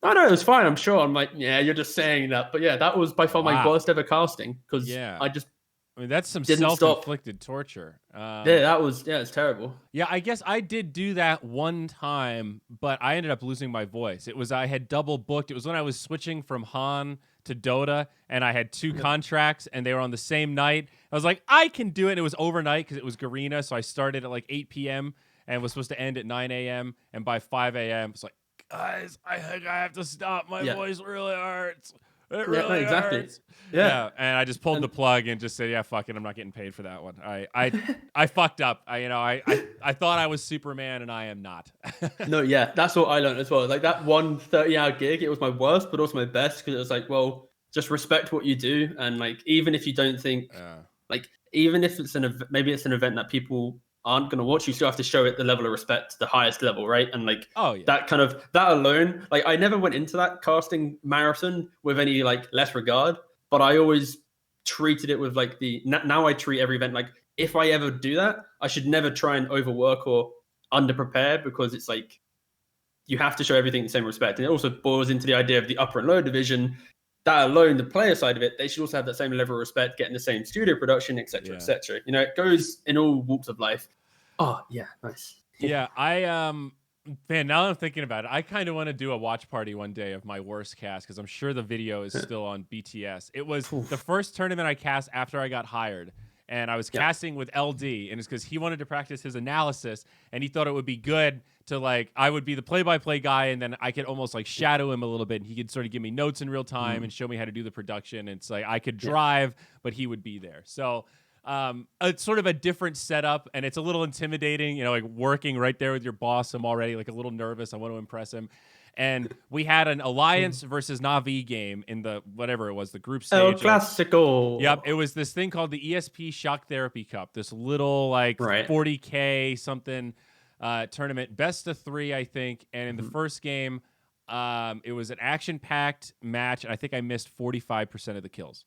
"Oh no, it was fine. I'm sure." I'm like, "Yeah, you're just saying that." But yeah, that was by far my worst ever casting because I mean, that's some self-inflicted torture. It's terrible. Yeah, I guess I did do that one time, but I ended up losing my voice. I had double booked. It was when I was switching from Han to Dota, and I had 2 contracts, and they were on the same night. I was like, I can do it. It was overnight because it was Garena, so I started at like 8 p.m. and was supposed to end at 9 a.m. And by 5 a.m., it's like, guys, I think I have to stop. My voice really hurts. It really hurts. Yeah, and I just pulled the plug and just said, "Yeah, fuck it, I'm not getting paid for that one." I fucked up. I thought I was Superman, and I am not. No, yeah, that's what I learned as well. Like that 1 30-hour gig, it was my worst, but also my best because it was like, well, just respect what you do, and like even if you don't think, like even if it's maybe it's an event that people aren't going to watch, you still have to show it the level of respect to the highest level, right? And like that alone, like I never went into that casting marathon with any like less regard, but I always treated it with like now I treat every event like if I ever do that, I should never try and overwork or underprepare because it's like you have to show everything the same respect. And it also boils into the idea of the upper and lower division. that alone, the player side of it, they should also have that same level of respect, getting the same studio production, etc., etc. You know, it goes in all walks of life. Oh yeah, nice. Yeah, man, now that I'm thinking about it, I kind of want to do a watch party one day of my worst cast because I'm sure the video is still on BTS. It was the first tournament I cast after I got hired, and I was casting with LD, and it's because he wanted to practice his analysis, and he thought it would be good to, like, I would be the play-by-play guy, and then I could almost like shadow him a little bit, and he could sort of give me notes in real time and show me how to do the production. And it's like I could drive, but he would be there. So it's sort of a different setup, and it's a little intimidating, you know, like working right there with your boss. I'm already like a little nervous. I want to impress him. And we had an Alliance versus Na'Vi game in the, whatever it was, the group stage. El Clasico. Yep. It was this thing called the ESP Shock Therapy Cup, this little like 40K something tournament, best of 3, I think. And in the first game, it was an action-packed match, and I think I missed 45% of the kills.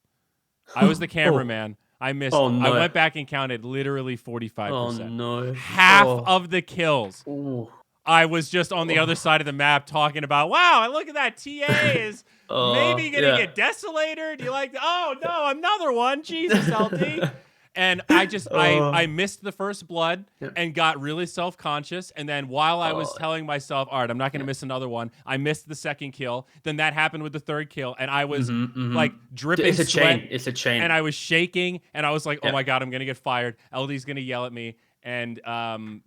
I was the cameraman. I missed. Oh, no. I went back and counted literally 45%. Oh no! Half of the kills. Ooh. I was just on the other side of the map talking about, wow, look at that. TA is maybe going to get Desolator. Do you like, oh, no, another one. Jesus, LD. And I just, I missed the first blood and got really self-conscious. And then while I was telling myself, all right, I'm not going to miss another one, I missed the second kill. Then that happened with the third kill. And I was like dripping It's a sweat. chain. It's a chain. And I was shaking. And I was like, oh my God, I'm going to get fired. LD's going to yell at me. And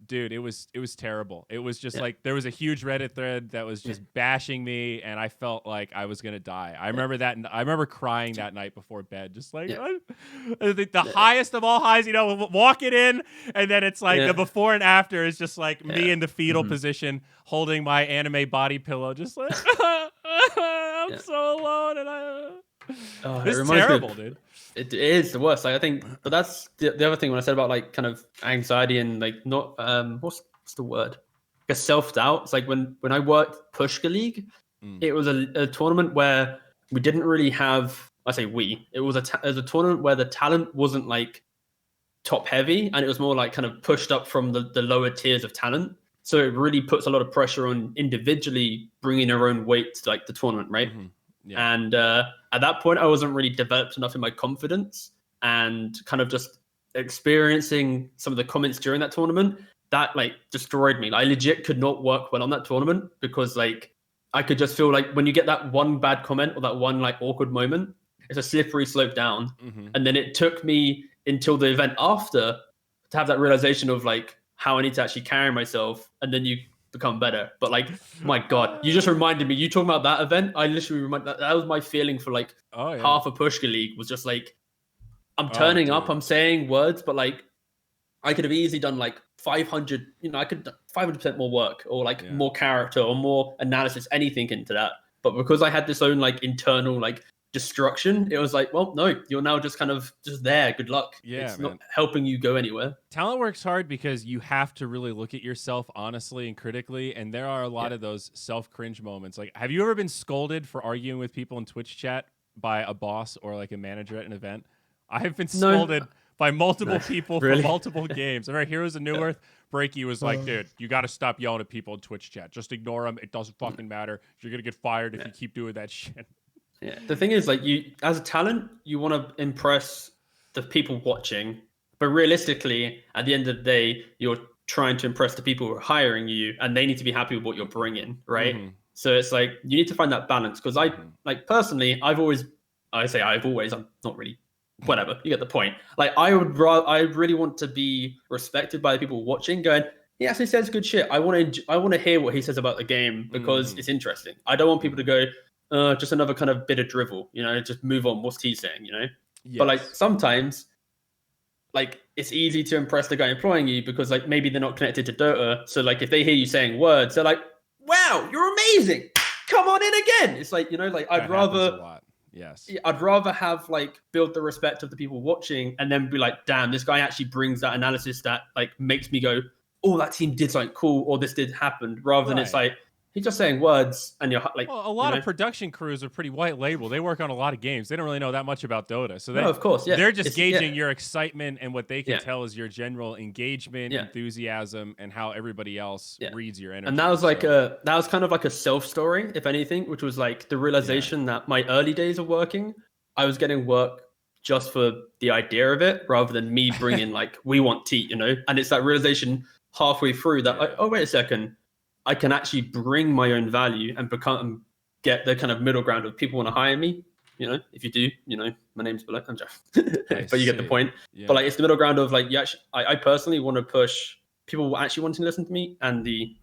dude, it was terrible. It was just like there was a huge Reddit thread that was just bashing me, and I felt like I was gonna die. I remember that, and I remember crying that night before bed, just like the highest of all highs, you know, walking in, and then it's like the before and after is just like me in the fetal position, holding my anime body pillow, just like I'm so alone, and it's terrible, dude. It is the worst. Like, I think, but that's the other thing when I said about like kind of anxiety and like not what's the word? Like self-doubt. It's like when I worked Pushka League, it was a tournament where we didn't really have. I say we. It was a tournament where the talent wasn't like top heavy, and it was more like kind of pushed up from the lower tiers of talent. So it really puts a lot of pressure on individually bringing their own weight to like the tournament, right? Yeah. And at that point, I wasn't really developed enough in my confidence, and kind of just experiencing some of the comments during that tournament that like destroyed me. Like, I legit could not work well on that tournament because like I could just feel like when you get that one bad comment or that one like awkward moment, it's a slippery slope down. And then it took me until the event after to have that realization of like how I need to actually carry myself, and then you become better. But like, my God, you just reminded me. You talking about that event? I literally that was my feeling for like half a Pushka League. Was just like, I'm turning up, I'm saying words, but like, I could have easily done like 500. You know, I could 500% more work, or like more character, or more analysis, anything into that. But because I had this own like internal like destruction, it was like, well, no, you're now just kind of just there. Good luck. It's not helping you go anywhere. Talent works hard because you have to really look at yourself honestly and critically, and there are a lot of those self-cringe moments. Like, have you ever been scolded for arguing with people in Twitch chat by a boss or like a manager at an event? I have been scolded by multiple people for multiple games. I remember Heroes of New Earth, Breaky was like, dude, you got to stop yelling at people in Twitch chat. Just ignore them. It doesn't fucking matter. You're going to get fired if you keep doing that shit. Yeah, the thing is, like, you as a talent, you want to impress the people watching, but realistically, at the end of the day, you're trying to impress the people who are hiring you, and they need to be happy with what you're bringing, right? So it's like you need to find that balance. Because I, like, personally, I'm not really, whatever. You get the point. Like, I really want to be respected by the people watching. Going, he actually says good shit. I want to hear what he says about the game because it's interesting. I don't want people to go, just another kind of bit of drivel, you know, just move on. What's he saying, you know? Yes. But like sometimes, like, it's easy to impress the guy employing you because like maybe they're not connected to Dota. So like if they hear you saying words, they're like, wow, you're amazing. Come on in again. It's like, you know, like I'd rather have like build the respect of the people watching and then be like, damn, this guy actually brings that analysis that like makes me go, oh, that team did something cool or this did happen, rather than it's like, he's just saying words, and you're like, Well, a lot of production crews are pretty white label. They work on a lot of games. They don't really know that much about Dota. So no, of course, yeah. They're just gauging your excitement, and what they can Yeah. tell is your general engagement, Yeah. enthusiasm, and how everybody else reads your energy. And that was like that was kind of like a self story, if anything, which was like the realization that my early days of working, I was getting work just for the idea of it, rather than me bringing like, we want tea, you know. And it's that realization halfway through that like, oh wait a second, I can actually bring my own value and get the kind of middle ground of people want to hire me. You know, if you do, you know, my name's below. I'm joking. But you get the point. Yeah. But like, it's the middle ground of like, I personally want to push people actually wanting to listen to me, and the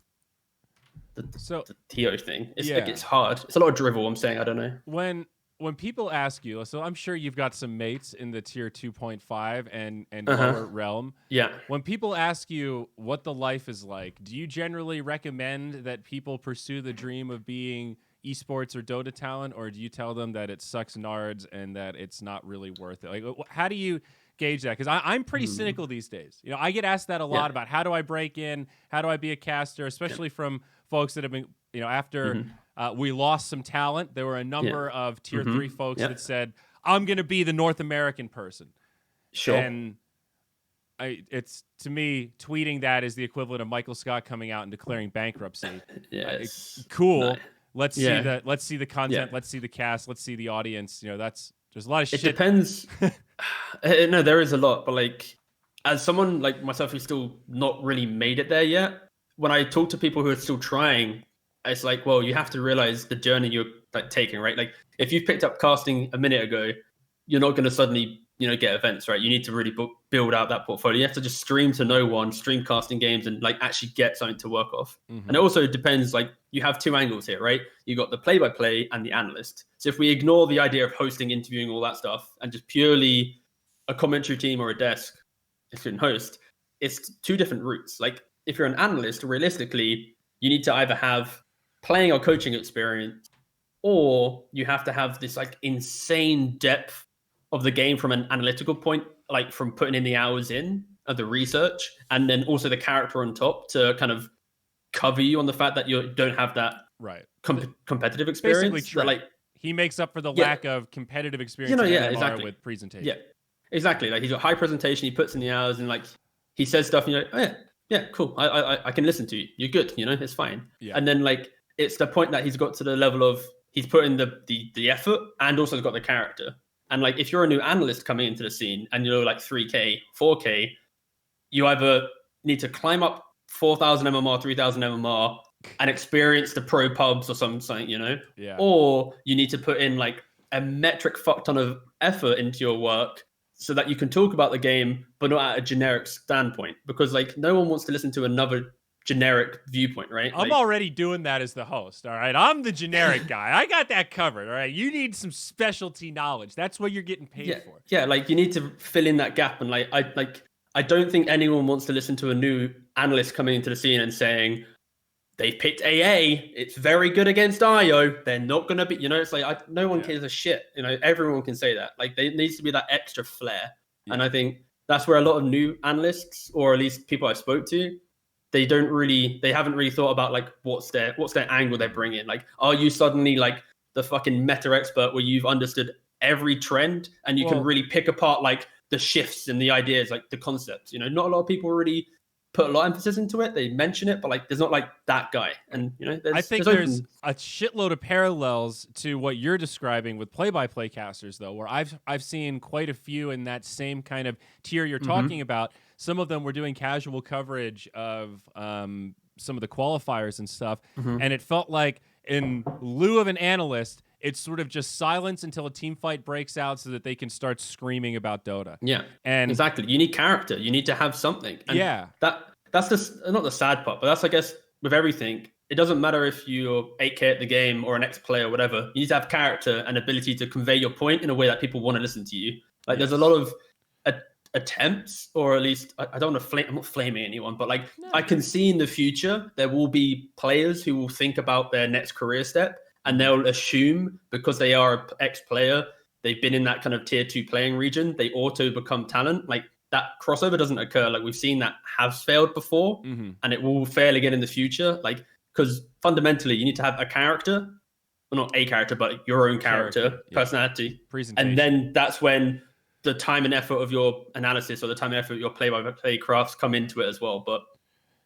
TO thing. It's hard. It's a lot of drivel. I'm saying, I don't know. When people ask you, so I'm sure you've got some mates in the tier 2.5 and lower realm. Yeah. When people ask you what the life is like, do you generally recommend that people pursue the dream of being esports or Dota talent, or do you tell them that it sucks nards and that it's not really worth it? Like, how do you gauge that? Because I'm pretty cynical these days. You know, I get asked that a lot about how do I break in, how do I be a caster, especially from folks that have been, you know, after we lost some talent. There were a number of tier 3 folks that said, I'm going to be the North American person. Sure. And it's, to me, tweeting that is the equivalent of Michael Scott coming out and declaring bankruptcy. Cool. Let's see the content. Let's see the cast. Let's see the audience. You know, there's a lot of shit. It depends. No, there is a lot, but like, as someone like myself who's still not really made it there yet, when I talk to people who are still trying, it's like, well, you have to realize the journey you're like taking, right? Like, if you've picked up casting a minute ago, you're not going to suddenly, you know, get events, right? You need to really build out that portfolio. You have to just stream to no one, stream casting games, and like actually get something to work off. And it also depends, like, you have two angles here, right? You got the play-by-play and the analyst. So if we ignore the idea of hosting, interviewing, all that stuff, and just purely a commentary team or a desk, if you can host, it's two different routes. Like, if you're an analyst, realistically, you need to either have playing or coaching experience, or you have to have this like insane depth of the game from an analytical point, like from putting in the hours in of the research, and then also the character on top to kind of cover you on the fact that you don't have that competitive experience. Basically true. Like, he makes up for the lack of competitive experience, you know, exactly. with presentation. Yeah, exactly. Like, he's got high presentation, he puts in the hours, and like he says stuff, and you're like, oh yeah, cool. I can listen to you. You're good, you know, it's fine. Yeah. And then like, it's the point that he's got to the level of he's put in the effort and also got the character. And like, if you're a new analyst coming into the scene and you're like 3K, 4K, you either need to climb up 4,000 MMR, 3,000 MMR and experience the pro pubs or something, you know? Yeah. Or you need to put in like a metric fuck ton of effort into your work so that you can talk about the game, but not at a generic standpoint. Because like, no one wants to listen to another generic viewpoint, right? I'm already doing that as the host. All right, I'm the generic guy. I got that covered. All right, you need some specialty knowledge. That's what you're getting paid for. Yeah, like, you need to fill in that gap. And like, I don't think anyone wants to listen to a new analyst coming into the scene and saying they picked AA. It's very good against IO. They're not gonna be. You know, it's like no one cares a shit. You know, everyone can say that. Like, there needs to be that extra flair. Yeah. And I think that's where a lot of new analysts, or at least people I spoke to, they haven't really thought about like what's their angle they're bringing. Like, are you suddenly like the fucking meta expert where you've understood every trend and you can really pick apart like the shifts and the ideas, like the concepts? You know, not a lot of people really put a lot of emphasis into it. They mention it, but like, there's not like that guy. And you know, I think there's a shitload of parallels to what you're describing with play-by-play casters, though, where I've seen quite a few in that same kind of tier you're talking about. Some of them were doing casual coverage of some of the qualifiers and stuff, and it felt like in lieu of an analyst, it's sort of just silence until a team fight breaks out so that they can start screaming about Dota. Yeah, and exactly. You need character. You need to have something. And that's just not the sad part, but that's, I guess, with everything. It doesn't matter if you're 8K at the game or an ex-player or whatever. You need to have character and ability to convey your point in a way that people want to listen to you. Like, there's a lot of attempts, or at least I don't want to I'm not flaming anyone, but like, I can see in the future there will be players who will think about their next career step, and they'll assume because they are an ex-player, they've been in that kind of tier 2 playing region, they auto become talent. Like, that crossover doesn't occur. Like, we've seen that has failed before, and it will fail again in the future. Like, because fundamentally you need to have a character, well, not a character, but your own character, personality, presentation, and then that's when the time and effort of your analysis or the time and effort of your play-by-play crafts come into it as well. But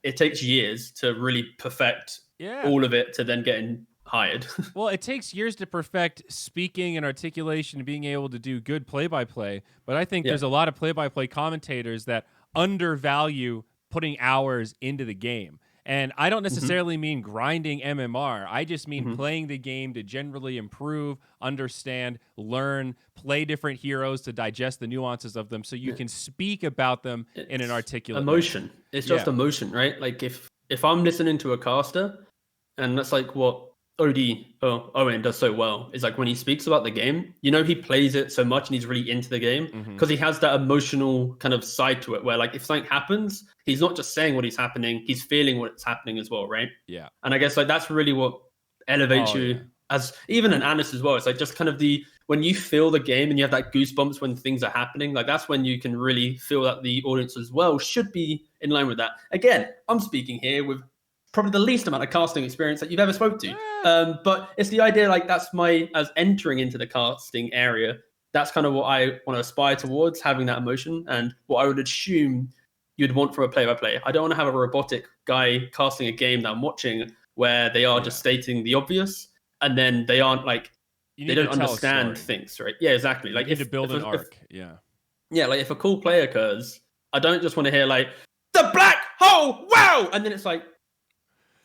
it takes years to really perfect all of it to then getting hired. Well, it takes years to perfect speaking and articulation and being able to do good play-by-play. But I think there's a lot of play-by-play commentators that undervalue putting hours into the game. And I don't necessarily mean grinding MMR. I just mean playing the game to generally improve, understand, learn, play different heroes to digest the nuances of them so you can speak about them in an articulate emotion. manner. It's just emotion, right? Like if I'm listening to a caster, and that's like what Owen does so well, is like when he speaks about the game, you know, he plays it so much and he's really into the game because he has that emotional kind of side to it where like if something happens, he's not just saying what is happening, he's feeling what's happening as well, right? Yeah. And I guess like that's really what elevates you as even an analyst as well. It's like just kind of when you feel the game and you have that goosebumps when things are happening, like that's when you can really feel that the audience as well should be in line with that. Again, I'm speaking here with probably the least amount of casting experience that you've ever spoke to. But it's the idea, like that's as entering into the casting area, that's kind of what I want to aspire towards, having that emotion and what I would assume you'd want from a play-by-play. I don't want to have a robotic guy casting a game that I'm watching where they are just stating the obvious and then they aren't like, they don't understand things, right? Yeah, exactly. Like you need to build an arc. Yeah, like if a cool play occurs, I don't just want to hear like, the black hole, wow! And then it's like,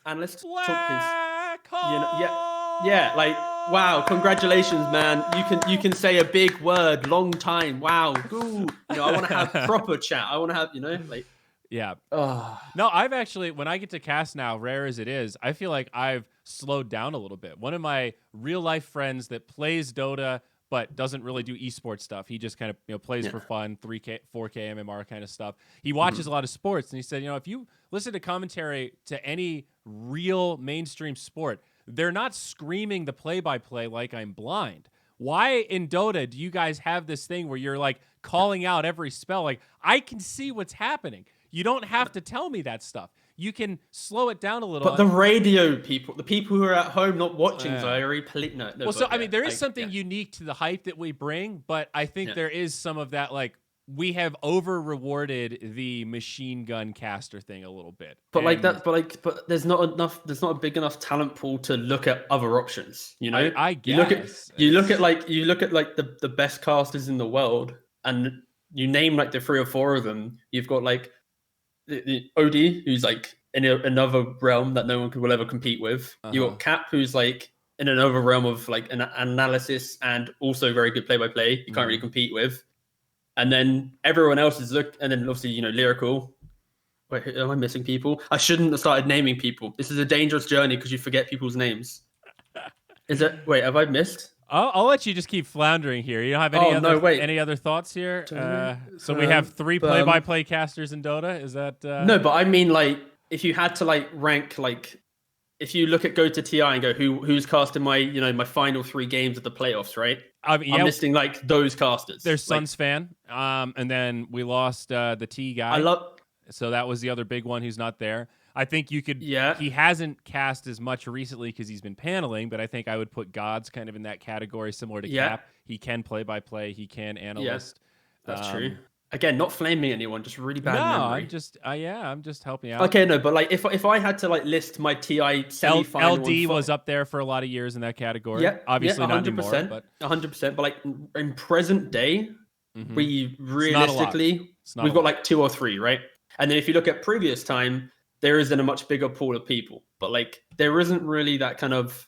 analyst, black hole. You know, yeah, like wow, congratulations, man. You can say a big word, long time, wow, ooh. You know, I want to have proper chat. I want to have, you know, like No, I've actually, when I get to cast now, rare as it is, I feel like I've slowed down a little bit. One of my real life friends that plays Dota but doesn't really do esports stuff. He just kind of plays for fun, 3K, 4K MMR kind of stuff. He watches a lot of sports, and he said, if you listen to commentary to any real mainstream sport, they're not screaming the play-by-play like I'm blind. Why in Dota do you guys have this thing where you're like calling out every spell? Like I can see what's happening. You don't have to tell me that stuff. You can slow it down a little. But the radio people, the people who are at home not watching Zyori, I mean, there is something unique to the hype that we bring, but I think there is some of that, like, we have over-rewarded the machine gun caster thing a little bit. But there's not a big enough talent pool to look at other options, you know? I guess. You look at the best casters in the world, and you name like the 3 or 4 of them, you've got like the OD, who's like in another realm that no one will ever compete with. You got Cap, who's like in another realm of like an analysis and also very good play-by-play. You can't really compete with. And then everyone else is and then obviously, Lyrical. Wait, am I missing people? I shouldn't have started naming people. This is a dangerous journey because you forget people's names. Wait, have I missed? I'll let you just keep floundering here. You don't have any other thoughts here? So we have 3 play-by-play casters in Dota. Is that No, but I mean, like, if you had to like rank, like, if you go to TI and go who's casting my my final 3 games of the playoffs, right? I'm listing like those casters. There's Suns fan, and then we lost the T guy. So that was the other big one who's not there. I think you could. Yeah. He hasn't cast as much recently because he's been paneling, but I think I would put Gods kind of in that category, similar to Cap. He can play-by-play. He can analyst. Yeah, that's true. Again, not flaming anyone, just really bad memory. I'm just helping out. Okay, no, but like if I had to like list my TI semi-final, LD was up there for a lot of years in that category. Yeah, obviously not anymore. But 100%. But like in present day, we realistically we've got like 2 or 3, right? And then if you look at previous time, there isn't a much bigger pool of people. But like there isn't really that kind of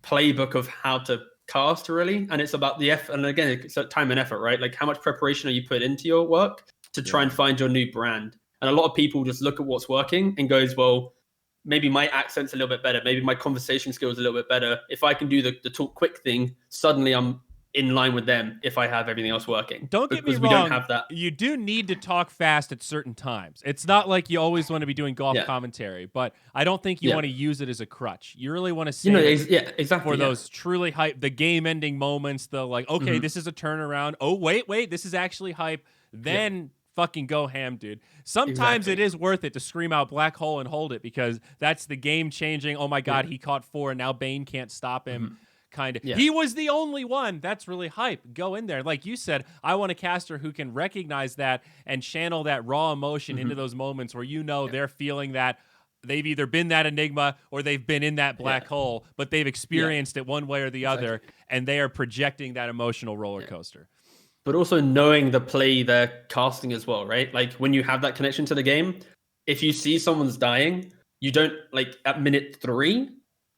playbook of how to cast really, and it's about the effort, and again it's time and effort, right? Like how much preparation are you put into your work to try and find your new brand. And a lot of people just look at what's working and goes, well, maybe my accent's a little bit better, maybe my conversation skills a little bit better. If I can do the talk quick thing, suddenly I'm in line with them if I have everything else working. Don't get me wrong. We don't have that. You do need to talk fast at certain times. It's not like you always want to be doing golf commentary, but I don't think you want to use it as a crutch. You really want to say exactly for those truly hype, the game-ending moments, the like, okay, this is a turnaround. Oh, wait, this is actually hype. Then fucking go ham, dude. Sometimes Exactly. it is worth it to scream out black hole and hold it, because that's the game changing. Oh my God, he caught 4 and now Bane can't stop him. Kind of. Yeah. He was the only one. That's really hype. Go in there. Like you said, I want a caster who can recognize that and channel that raw emotion into those moments where they're feeling that they've either been that enigma or they've been in that black hole, but they've experienced it one way or the other, and they are projecting that emotional roller coaster. But also knowing the play they're casting as well, right? Like when you have that connection to the game, if you see someone's dying, you don't, like, at minute 3,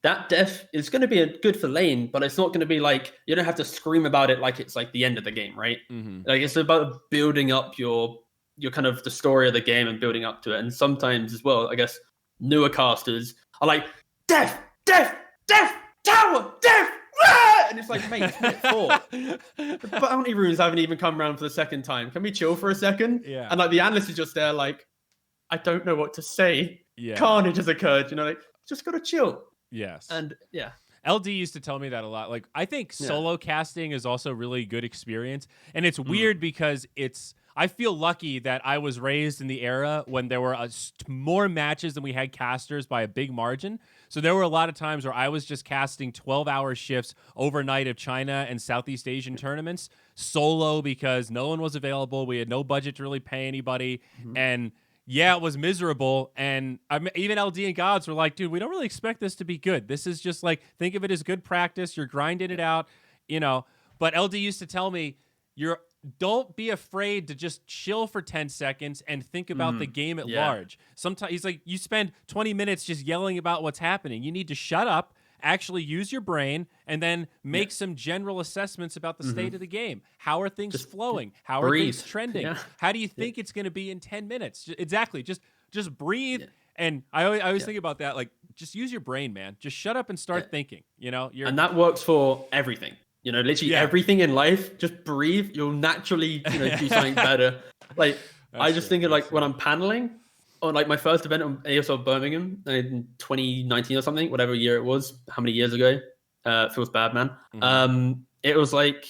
that death is going to be good for lane, but it's not going to be like, you don't have to scream about it like it's like the end of the game, right? Like it's about building up your kind of the story of the game and building up to it. And sometimes as well, I guess newer casters are like, death, death, death, tower, death, ah! And it's like, mate, it's minute 4. The bounty runes haven't even come around for the second time. Can we chill for a second? Yeah. And like the analyst is just there like, I don't know what to say. Yeah. Carnage has occurred, like, just gotta chill. Yes. And yeah. LD used to tell me that a lot. Like, I think solo casting is also really good experience. And it's weird because I feel lucky that I was raised in the era when there were more matches than we had casters by a big margin. So there were a lot of times where I was just casting 12-hour shifts overnight of China and Southeast Asian tournaments solo because no one was available. We had no budget to really pay anybody. And yeah, it was miserable. And even LD and Gods were like, dude, we don't really expect this to be good. This is just like, think of it as good practice. You're grinding it out, But LD used to tell me, don't be afraid to just chill for 10 seconds and think about the game at large. Sometimes he's like, you spend 20 minutes just yelling about what's happening. You need to shut up, actually use your brain, and then make some general assessments about the state of the game. How are things flowing? How are things trending? Yeah. How do you think it's going to be in 10 minutes? Exactly. Just breathe. Yeah. And I always think about that. Like, just use your brain, man. Just shut up and start thinking. And that works for everything. Literally everything in life. Just breathe. You'll naturally, do something better. Like, I just think of like when I'm paneling on like my first event on ASL Birmingham in 2019 or something, whatever year it was, how many years ago? Feels bad, man. It was like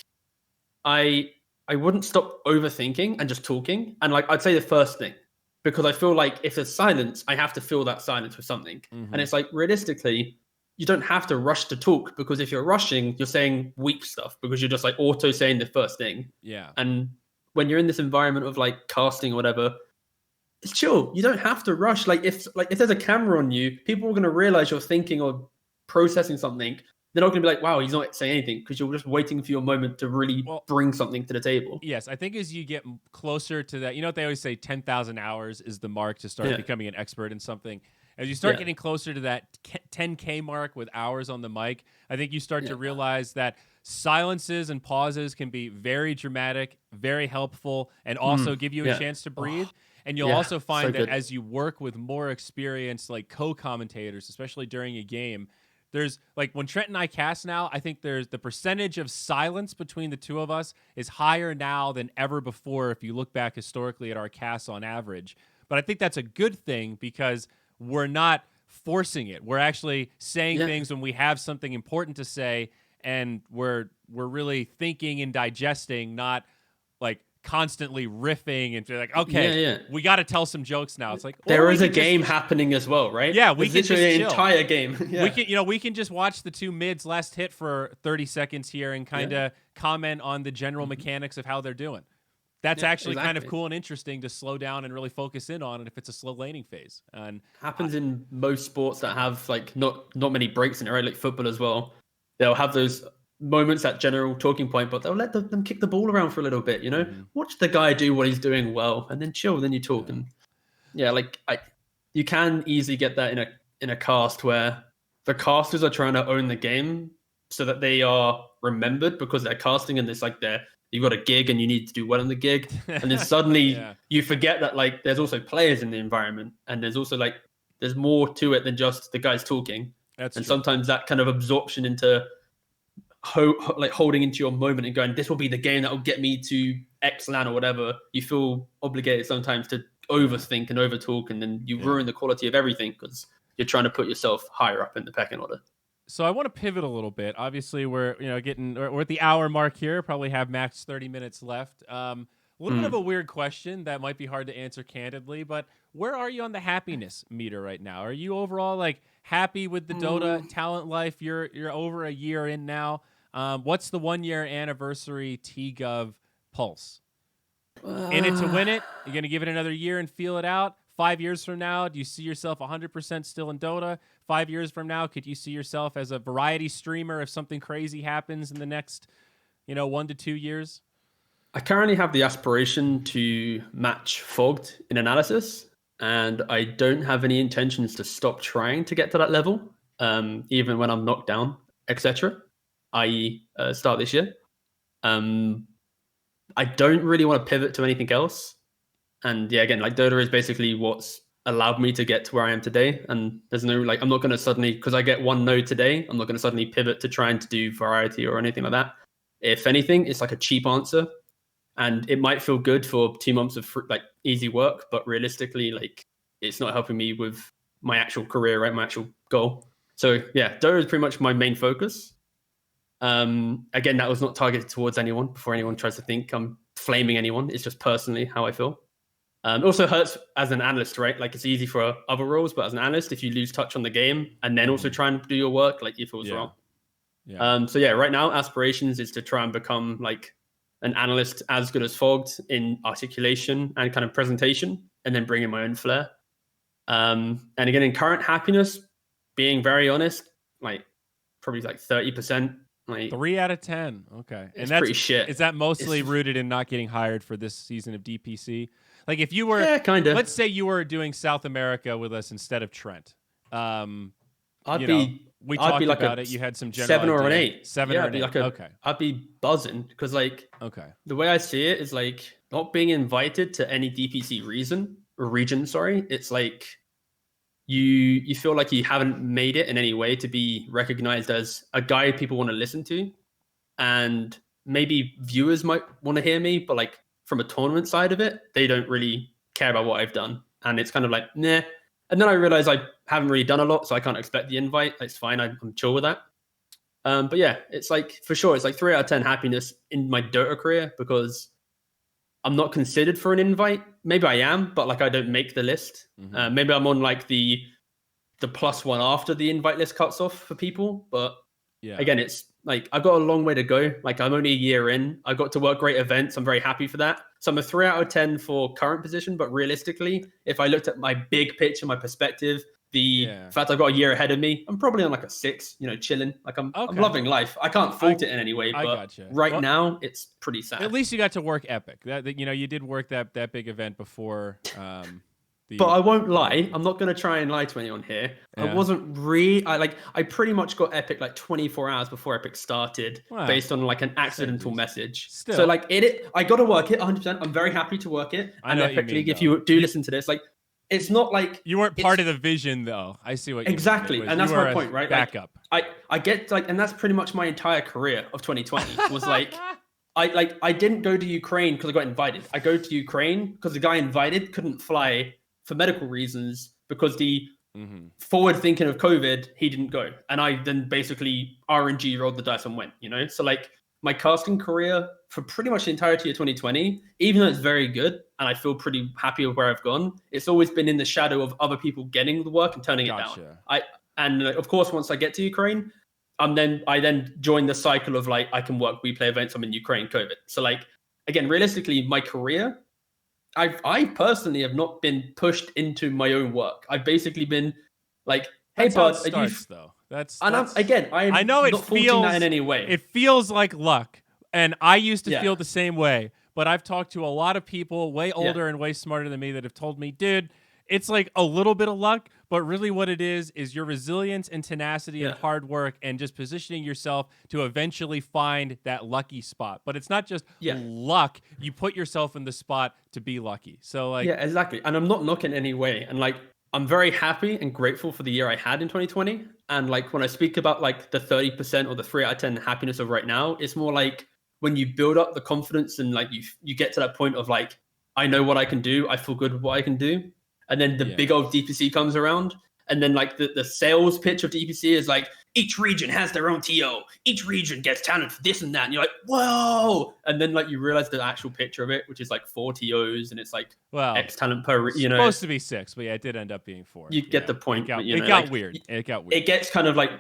I wouldn't stop overthinking and just talking. And like I'd say the first thing, because I feel like if there's silence, I have to fill that silence with something. And it's like realistically, you don't have to rush to talk, because if you're rushing, you're saying weak stuff because you're just like auto saying the first thing. Yeah. And when you're in this environment of like casting or whatever, it's chill. You don't have to rush. Like if there's a camera on you, people are going to realize you're thinking or processing something. They're not going to be like, wow, he's not saying anything, because you're just waiting for your moment to really bring something to the table. Yes, I think as you get closer to that, what they always say, 10,000 hours is the mark to start becoming an expert in something. As you start getting closer to that 10K mark with hours on the mic, I think you start to realize that silences and pauses can be very dramatic, very helpful, and also give you a chance to breathe. And you'll also find that as you work with more experienced like co-commentators, especially during a game, there's like when Trent and I cast now, I think there's the percentage of silence between the two of us is higher now than ever before if you look back historically at our casts on average. But I think that's a good thing because we're not forcing it. We're actually saying things when we have something important to say, and we're really thinking and digesting, not like constantly riffing and like, okay, we got to tell some jokes now. It's like there is a game happening as well, right? Yeah, we can just literally chill. An entire game. We can just watch the two mids last hit for 30 seconds here and kind of comment on the general mechanics of how they're doing. That's actually kind of cool and interesting to slow down and really focus in on it if it's a slow laning phase. And happens in most sports that have like not many breaks in it, right? Like football as well. They'll have those moments at general talking point, but they'll let them kick the ball around for a little bit, watch the guy do what he's doing well and then chill, then you talk. And you can easily get that in a cast where the casters are trying to own the game so that they are remembered because they're casting and it's like you've got a gig and you need to do well in the gig. And then suddenly you forget that like there's also players in the environment and there's also like there's more to it than just the guys talking. That's and true. Sometimes that kind of absorption into like holding into your moment and going, this will be the game that will get me to X LAN or whatever. You feel obligated sometimes to overthink and overtalk, and then you ruin the quality of everything because you're trying to put yourself higher up in the pecking order. So I want to pivot a little bit. Obviously, we're at the hour mark here. Probably have max 30 minutes left. A little bit of a weird question that might be hard to answer candidly, but where are you on the happiness meter right now? Are you overall like happy with the Dota talent life? You're over a year in now. What's the 1-year anniversary TeaGuv pulse? In it to win it? You're gonna give it another year and feel it out? 5 years from now, do you see yourself 100% still in Dota? 5 years from now, could you see yourself as a variety streamer if something crazy happens in the next, 1 to 2 years? I currently have the aspiration to match Fogged in analysis, and I don't have any intentions to stop trying to get to that level, even when I'm knocked down, etc., i.e. Start this year. I don't really want to pivot to anything else. And yeah, again, like Dota is basically what's allowed me to get to where I am today. And there's no, like, I'm not going to suddenly, because I get one no today, I'm not going to suddenly pivot to trying to do variety or anything like that. If anything, it's like a cheap answer. And it might feel good for 2 months of like easy work, but realistically, like it's not helping me with my actual career, right? My actual goal. So yeah, Dota is pretty much my main focus. Again, that was not targeted towards anyone before anyone tries to think I'm flaming anyone. It's just personally how I feel. It also hurts as an analyst, right? Like it's easy for other roles, but as an analyst, if you lose touch on the game and then also try and do your work, like it feels wrong. Yeah. So yeah, right now aspirations is to try and become like an analyst as good as Fogged in articulation and kind of presentation, and then bring in my own flair. And again, in current happiness, being very honest, like probably like 30%. Like 3 out of 10. Okay. And that's pretty shit. Is that mostly rooted in not getting hired for this season of DPC? Like if you were, kind of. Let's say you were doing South America with us instead of Trent. We talked like about it. You had some general 7 or an idea. 8. 7 or an 8. Okay. I'd be buzzing because like the way I see it is like not being invited to any DPC region. It's like you feel like you haven't made it in any way to be recognized as a guy people want to listen to, and maybe viewers might want to hear me, but like from a tournament side of it, they don't really care about what I've done, and it's kind of like nah. And then I realize I haven't really done a lot, so I can't expect the invite. It's fine. I'm chill with that. But yeah, it's like for sure, it's like 3 out of 10 happiness in my Dota career because I'm not considered for an invite. Maybe I am, but like I don't make the list. Maybe I'm on like the +1 after the invite list cuts off for people. But yeah, again, it's like I've got a long way to go. Like I'm only a year in. I got to work great events. I'm very happy for that. So I'm a 3 out of 10 for current position. But realistically, if I looked at my big picture, my perspective, the fact I've got a year ahead of me, I'm probably on like a 6, chilling. Like I'm loving life. I can't fault it in any way, but now it's pretty sad. At least you got to work Epic. That you did work that big event before. But I won't lie. I'm not going to try and lie to anyone here. I wasn't I pretty much got Epic like 24 hours before Epic started based on like an accidental message. Still. So like I got to work it 100%. I'm very happy to work it. And Epic League, if you do listen to this, like it's not like you weren't part of the vision though. I see what you exactly. mean. And that's my point, right? Backup. Like, I get like, and that's pretty much my entire career of 2020 was like, I didn't go to Ukraine because I got invited. I go to Ukraine because the guy invited couldn't fly for medical reasons because the forward thinking of COVID, he didn't go. And I then basically RNG rolled the dice and went, So like my casting career for pretty much the entirety of 2020, even though it's very good and I feel pretty happy with where I've gone, it's always been in the shadow of other people getting the work and turning it down. And of course, once I get to Ukraine, I then join the cycle of like, I can work replay events. I'm in Ukraine, COVID. So like, again, realistically, my career, I personally have not been pushed into my own work. I've basically been like, "Hey, bud, though. I know it feels that in any way. It feels like luck, and I used to feel the same way. But I've talked to a lot of people way older and way smarter than me that have told me, dude, it's like a little bit of luck, but really what it is your resilience and tenacity and hard work and just positioning yourself to eventually find that lucky spot. But it's not just luck. You put yourself in the spot to be lucky. So like, yeah, exactly. And I'm not knocking any way. And like, I'm very happy and grateful for the year I had in 2020. And like, when I speak about like the 30% or the 3 out of 10 happiness of right now, it's more like when you build up the confidence and like you get to that point of like, I know what I can do. I feel good with what I can do. And then the big old DPC comes around. And then like the sales pitch of DPC is like, each region has their own TO. Each region gets talent for this and that. And you're like, whoa. And then like you realize the actual picture of it, which is like 4 TOs and it's like X talent per, you know. Supposed to be 6, but yeah, it did end up being 4. You get the point. It got weird. It got weird. It gets kind of like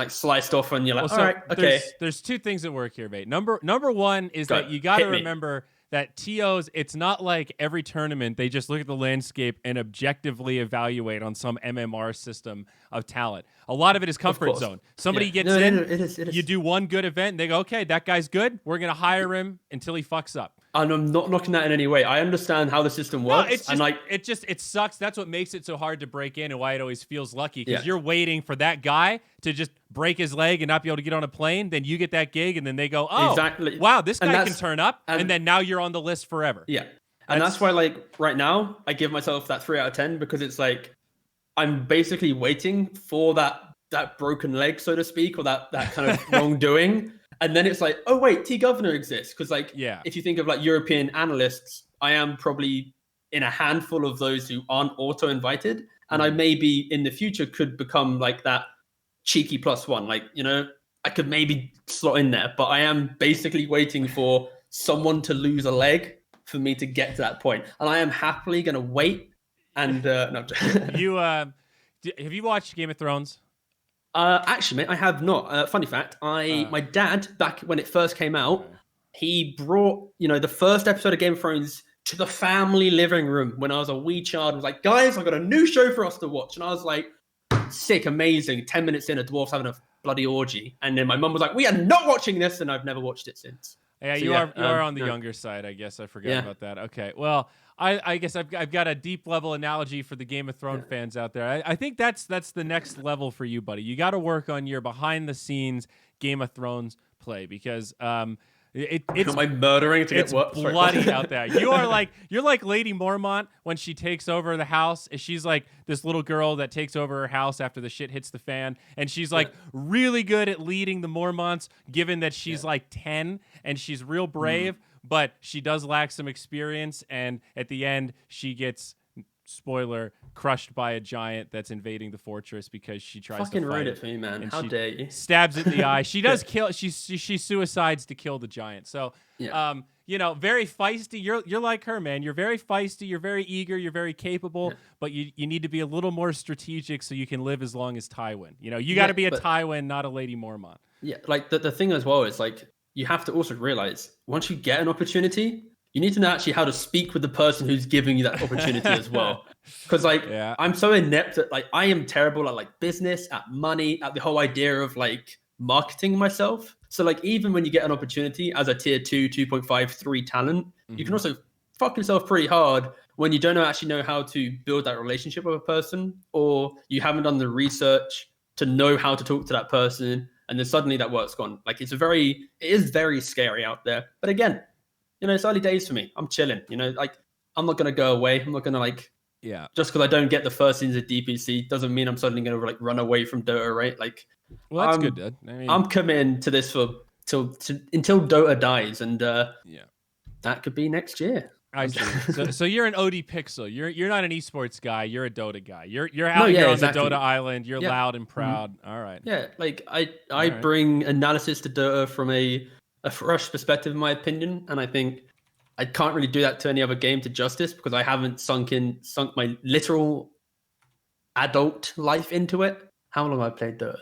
sliced off and you're like, all right, okay. There's 2 things that work here, mate. Number 1 is that you got to remember that TOs, it's not like every tournament they just look at the landscape and objectively evaluate on some MMR system of talent. A lot of it is comfort zone. Somebody gets in, it is. You do one good event, and they go, okay, that guy's good. We're going to hire him until he fucks up. And I'm not knocking that in any way. I understand how the system works. No, it's just, it sucks. That's what makes it so hard to break in and why it always feels lucky. Because you're waiting for that guy to just break his leg and not be able to get on a plane. Then you get that gig and then they go, oh, exactly. Wow, this guy can turn up. And then now you're on the list forever. Yeah. And that's why like right now I give myself that 3 out of 10 because it's like, I'm basically waiting for that broken leg, so to speak, or that kind of wrongdoing. And then it's like, oh wait, TeaGuvnor exists. Because like, if you think of like European analysts, I am probably in a handful of those who aren't auto-invited. And I maybe in the future could become like that cheeky +1. Like, you know, I could maybe slot in there, but I am basically waiting for someone to lose a leg for me to get to that point. And I am happily going to wait. And no, have you watched Game of Thrones? Actually, mate, I have not. Funny fact, my dad, back when it first came out, he brought, the first episode of Game of Thrones to the family living room when I was a wee child. I was like, guys, I've got a new show for us to watch. And I was like, sick, amazing. 10 minutes in, a dwarf's having a bloody orgy. And then my mum was like, we are not watching this. And I've never watched it since. Yeah, so you are on the younger side, I guess. I forgot about that. Okay, well, I guess I've got a deep level analogy for the Game of Thrones fans out there. I think that's the next level for you, buddy. You got to work on your behind the scenes Game of Thrones play because it's am I murdering to get what? Bloody out there. You're like Lady Mormont when she takes over the house. She's like this little girl that takes over her house after the shit hits the fan, and she's like really good at leading the Mormonts, given that she's like 10 and she's real brave. But she does lack some experience, and at the end, she gets, spoiler, crushed by a giant that's invading the fortress because she tries to fight. Fucking ruined it for me, man. How dare you? Stabs it in the eye. She does kill. She suicides to kill the giant. So, very feisty. You're like her, man. You're very feisty. You're very eager. You're very capable. But you need to be a little more strategic so you can live as long as Tywin. You got to be a Tywin, not a Lady Mormont. Yeah, like the thing as well is like, you have to also realize once you get an opportunity, you need to know actually how to speak with the person who's giving you that opportunity as well. Because I'm so inept at I am terrible at like business, at money, at the whole idea of like marketing myself. So like even when you get an opportunity as a tier 2, 2.5, 3 talent, you can also fuck yourself pretty hard when you don't actually know how to build that relationship with a person, or you haven't done the research to know how to talk to that person. And then suddenly that work's gone. Like it is very scary out there. But again, it's early days for me. I'm chilling. Like I'm not gonna go away. I'm not gonna just because I don't get the first scenes of DPC doesn't mean I'm suddenly gonna run away from Dota, right? Like, well, that's good, dude. I'm committing to this until Dota dies, and that could be next year. I see. So you're an OD Pixel. You're not an esports guy. You're a Dota guy. You're out here on the Dota island. You're loud and proud. All right. Yeah, like I bring analysis to Dota from a fresh perspective, in my opinion, and I think I can't really do that to any other game to justice because I haven't sunk my literal adult life into it. How long have I played Dota?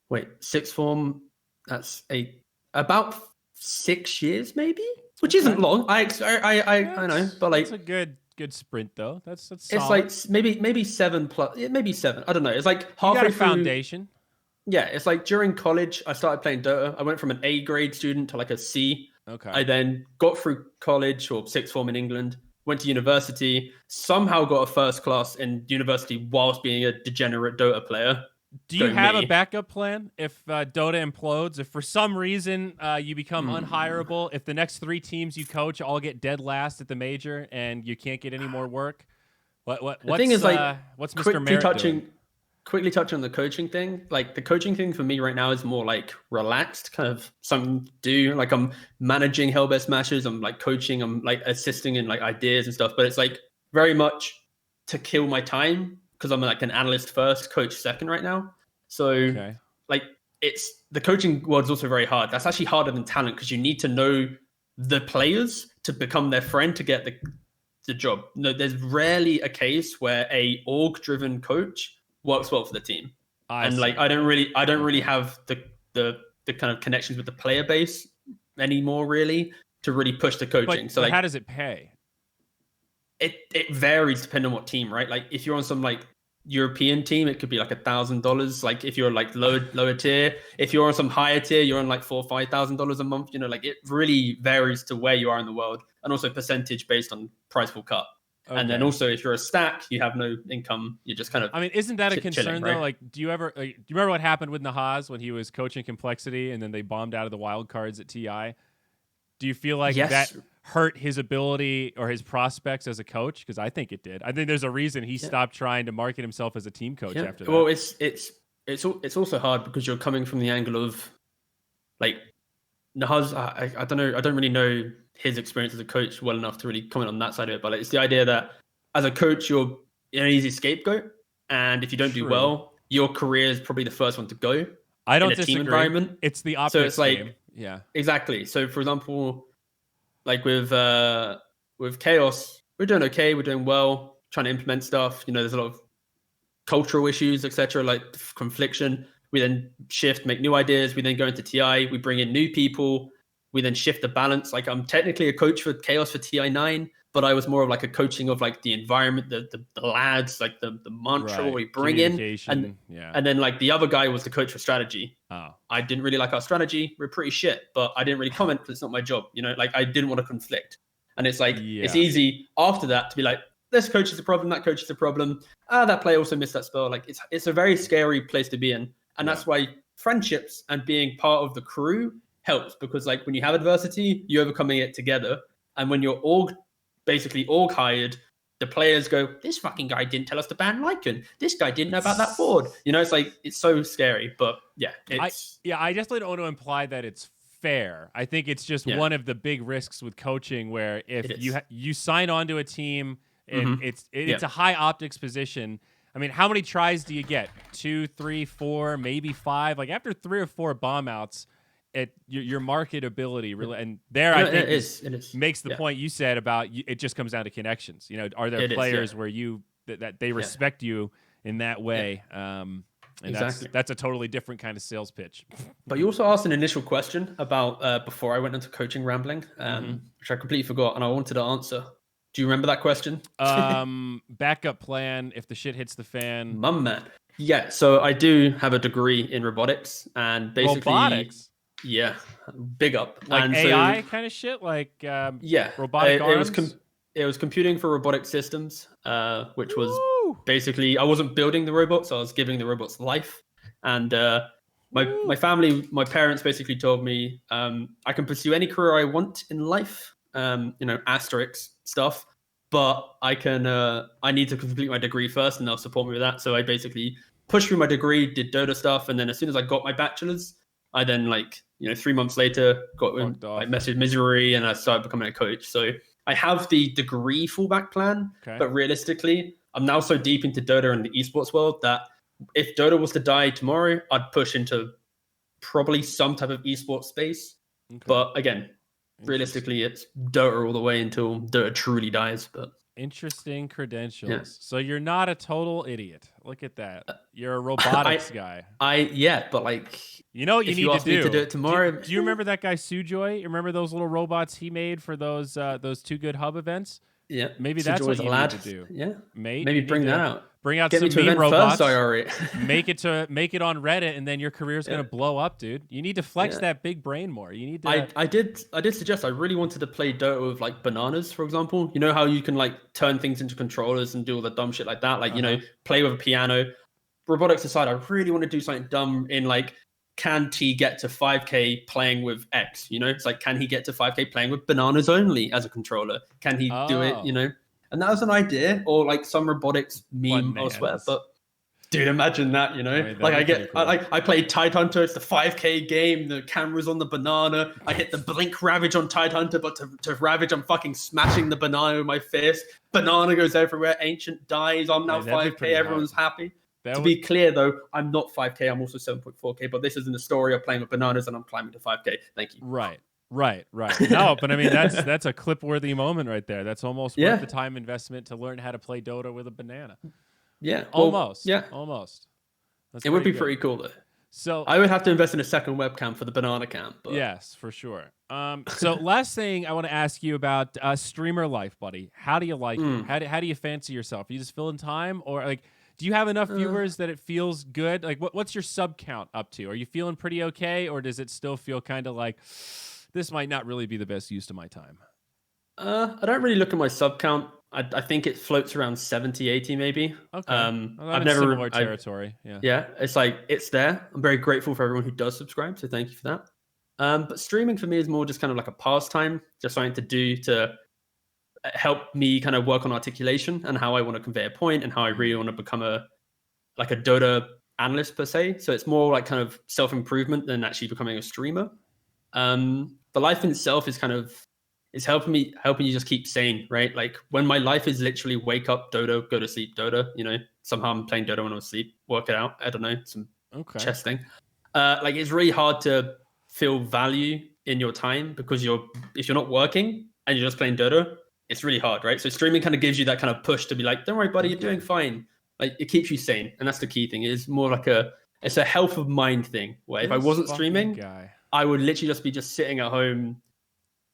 Wait, sixth form. That's about 6 years, maybe. Which isn't long. I know, but like it's a good sprint though. That's it's solid. Like maybe 7 plus, maybe 7. I don't know. It's like halfway through foundation. Yeah, it's like during college I started playing Dota. I went from an A grade student to like a C. Okay. I then got through college or sixth form in England. Went to university. Somehow got a first class in university whilst being a degenerate Dota player. Do you have a backup plan if Dota implodes? If for some reason you become unhireable, if the next 3 teams you coach all get dead last at the major and you can't get any more work, what's the thing is what's Mr. Merritt doing? Quickly touching on the coaching thing. Like the coaching thing for me right now is more like relaxed, kind of something to do. Like I'm managing Hellbest matches. I'm like coaching. I'm like assisting in like ideas and stuff. But it's like very much to kill my time. Because I'm like an analyst first, coach second right now. So Okay. like it's the coaching world is also very hard. That's actually harder than talent because you need to know the players to become their friend to get the job. No, there's rarely a case where a org-driven coach works well for the team. I And see. like I don't really Okay. have the kind of connections with the player base anymore, really, to really push the coaching. So But like how does it pay? it varies depending on what team, right? Like if you're on some like European team, it could be like $1,000. Like if you're like lower tier, if you're on some higher tier, you're on like $4,000 or $5,000 a month. You know, like it really varies to where you are in the world, and also percentage based on price per cut. Okay. And then also if you're a stack, you have no income. You're just kind of. I mean, isn't that a concern chilling, though? right? Like, do you remember what happened with Nahaz when he was coaching Complexity and then they bombed out of the wild cards at TI? Do you feel like Yes. that hurt his ability or his prospects as a coach? Because I think it did. I think there's a reason he stopped trying to market himself as a team coach after that. Well, it's also hard because you're coming from the angle of like Nahaz. I don't know. I don't really know his experience as a coach well enough to really comment on that side of it. But like, it's the idea that as a coach, you're an easy scapegoat, and if you don't do True. well, your career is probably the first one to go. I don't in a disagree. team environment. It's the optics So it's like game. Yeah. exactly. So for example, like with Chaos, we're doing okay. We're doing well. Trying to implement stuff. You know, there's a lot of cultural issues, etc., like confliction. We then shift, make new ideas. We then go into TI. We bring in new people. We then shift the balance. Like I'm technically a coach for Chaos for TI9, but I was more of like a coaching of like the environment, the lads, like the mantra Right. we bring in, Communication. and then like the other guy was the coach for strategy. Oh. I didn't really like our strategy. We're pretty shit, but I didn't really comment because it's not my job. You know, like I didn't want to conflict. And it's like it's easy after that to be like, this coach is a problem, that coach is a problem. That player also missed that spell. Like it's a very scary place to be in. And that's why friendships and being part of the crew helps, because like when you have adversity, you're overcoming it together. And when you're basically org hired, the players go, this fucking guy didn't tell us to ban Lycan. This guy didn't know about that board. You know, it's like it's so scary. But yeah, I definitely don't want to imply that it's fair. I think it's just one of the big risks with coaching, where if you sign on to a team and it's a high optics position. I mean, how many tries do you get? 2, 3, 4, maybe 5? Like after 3 or 4 bomb outs, your marketability really, and there I think it is. Makes the point you said about it just comes down to connections. You know, are there players where that they respect you in that way? And exactly. that's a totally different kind of sales pitch. But you also asked an initial question about before I went into coaching rambling, which I completely forgot, and I wanted to answer. Do you remember that question? Backup plan if the shit hits the fan. Mum man. Yeah, so I do have a degree in robotics, and basically robotics. Yeah, big up. Like and AI kind of shit, like robotic arms. It was computing for robotic systems, which was basically I wasn't building the robots, I was giving the robots life. And my family, my parents basically told me I can pursue any career I want in life, asterisk stuff, but I need to complete my degree first, and they'll support me with that. So I basically pushed through my degree, did Dota stuff, and then as soon as I got my bachelor's, I then 3 months later got messaged Zyori, and I started becoming a coach. So I have the degree fallback plan, but realistically, I'm now so deep into Dota and the esports world that if Dota was to die tomorrow, I'd push into probably some type of esports space. But again, realistically, it's Dota all the way until Dota truly dies. But interesting credentials. Yeah. So you're not a total idiot. Look at that. You're a robotics guy. But like, you know what you need to do it tomorrow. Do you remember that guy Sujoy? You remember those little robots he made for those Too Good Hub events? Yeah, maybe that's what you need to do. Yeah, maybe bring that out. Bring out Get some meme robots. First, make it on Reddit, and then your career's gonna blow up, dude. You need to flex that big brain more. You need to. I did suggest I really wanted to play Dota with like bananas, for example. You know how you can like turn things into controllers and do all the dumb shit like that, like play with a piano. Robotics aside, I really want to do something dumb in like, can T get to 5K playing with X? You know, it's like, can he get to 5K playing with bananas only as a controller? Can he do it? You know, and that was an idea, or like some robotics meme elsewhere. But dude, imagine that, you know, I mean, like I played Tidehunter. It's the 5K game. The camera's on the banana. I hit the blink ravage on Tidehunter, but to ravage, I'm fucking smashing the banana with my fist. Banana goes everywhere. Ancient dies. I'm now 5K. Everyone's happy. To be clear, though, I'm not 5K. I'm also 7.4K. But this isn't a story of playing with bananas and I'm climbing to 5K. Thank you. Right. No, but I mean that's a clip-worthy moment right there. That's almost worth the time investment to learn how to play Dota with a banana. Yeah, almost. It would be pretty cool though. So I would have to invest in a second webcam for the banana cam. But... Yes, for sure. So last thing I want to ask you about streamer life, buddy. How do you like it? How do you fancy yourself? Are you just filling time, or like, do you have enough viewers that it feels good? Like, what's your sub count up to? Are you feeling pretty okay, or does it still feel kind of like this might not really be the best use of my time? I don't really look at my sub count. I think it floats around 70, 80 maybe. Okay. I've never similar territory. Yeah, it's like it's there. I'm very grateful for everyone who does subscribe, so thank you for that. But streaming for me is more just kind of like a pastime, just something to do to help me kind of work on articulation and how I want to convey a point and how I really want to become a Dota analyst per se. So it's more like kind of self-improvement than actually becoming a streamer. The life in itself is kind of helping you just keep sane, right? Like when my life is literally wake up Dota, go to sleep Dota, somehow I'm playing Dota when I'm asleep, work it out. I don't know, some chess thing. Like it's really hard to feel value in your time because if you're not working and you're just playing Dota, it's really hard, right? So streaming kind of gives you that kind of push to be like, don't worry, buddy, you're doing fine. Like it keeps you sane. And that's the key thing. It's more like it's a health of mind thing where if I wasn't streaming, I would literally just be sitting at home,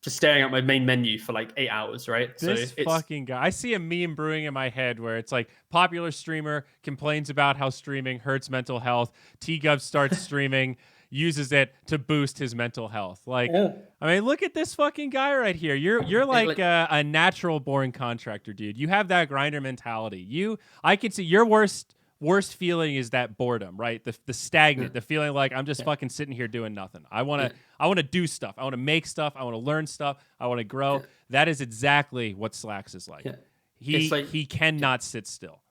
just staring at my main menu for like 8 hours, right? This fucking guy. I see a meme brewing in my head where it's like popular streamer complains about how streaming hurts mental health. TeaGuv starts streaming, uses it to boost his mental health. Like, I mean, look at this fucking guy right here. You're like a natural born contractor, dude. You have that grinder mentality. I could see your worst feeling is that boredom, right? The stagnant, the feeling like I'm just fucking sitting here doing nothing. I want to do stuff. I want to make stuff. I want to learn stuff. I want to grow. That is exactly what Slacks is like. He cannot sit still.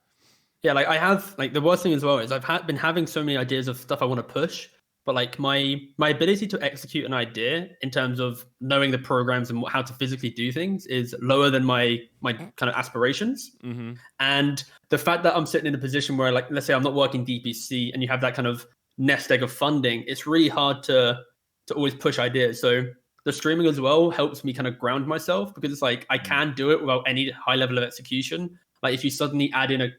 Yeah, like I have the worst thing as well is I've been having so many ideas of stuff I want to push, but like my ability to execute an idea in terms of knowing the programs and how to physically do things is lower than my kind of aspirations. Mm-hmm. And the fact that I'm sitting in a position where, like, let's say I'm not working DPC and you have that kind of nest egg of funding, it's really hard to always push ideas. So the streaming as well helps me kind of ground myself because it's like I can do it without any high level of execution. Like if you suddenly add in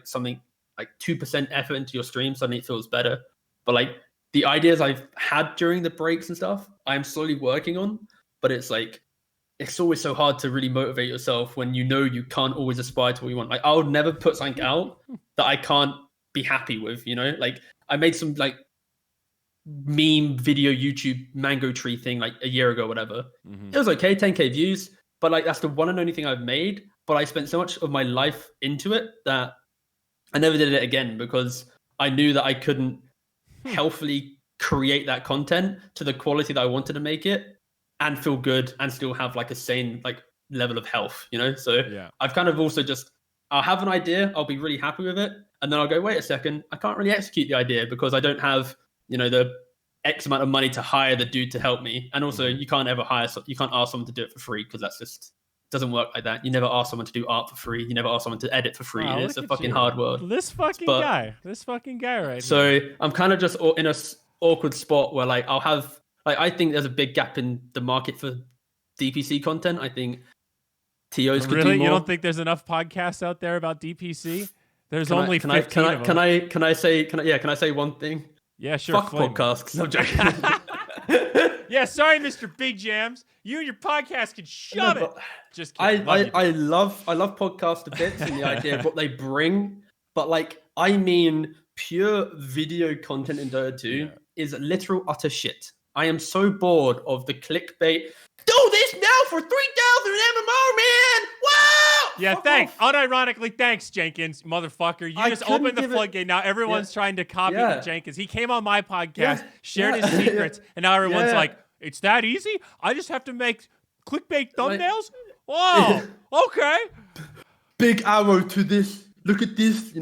something like 2% effort into your stream, suddenly it feels better. But like the ideas I've had during the breaks and stuff, I'm slowly working on, but it's like, it's always so hard to really motivate yourself when you can't always aspire to what you want. Like I'll never put something out that I can't be happy with, like I made some like meme video YouTube mango tree thing like a year ago, whatever. Mm-hmm. It was okay, 10K views, but like that's the one and only thing I've made. But I spent so much of my life into it that I never did it again because I knew that I couldn't healthily create that content to the quality that I wanted to make it and feel good and still have like a sane like level of health, So I've kind of also I'll have an idea, I'll be really happy with it, and then I'll go, wait a second, I can't really execute the idea because I don't have, the X amount of money to hire the dude to help me. And also you can't ask someone to do it for free because that's just doesn't work like that. You never ask someone to do art for free. You never ask someone to edit for free. Wow, it's a fucking hard world. This fucking guy right so here. I'm kind of just in a awkward spot where like I'll have like I think there's a big gap in the market for DPC content. I think TOs could do more. You don't think there's enough podcasts out there about DPC? There's only 15 of them. Can I say one thing? Yeah, sure. Fuck podcasts. I'm joking. Yeah, sorry, Mr. Big Jams. You and your podcast can shove it. Just kidding. I love podcasts a bit and the idea of what they bring, but like I mean pure video content in Dota 2 is literal utter shit. I am so bored of the clickbait. Do this now for 3,000 MMR, man! Wow! Yeah, Fuck thanks. off. Unironically, thanks, Jenkins, motherfucker. You just opened the floodgate. Now everyone's trying to copy Jenkins. He came on my podcast, shared his secrets, and now everyone's like, it's that easy? I just have to make clickbait thumbnails? Whoa, okay. Big arrow to this. Look at this.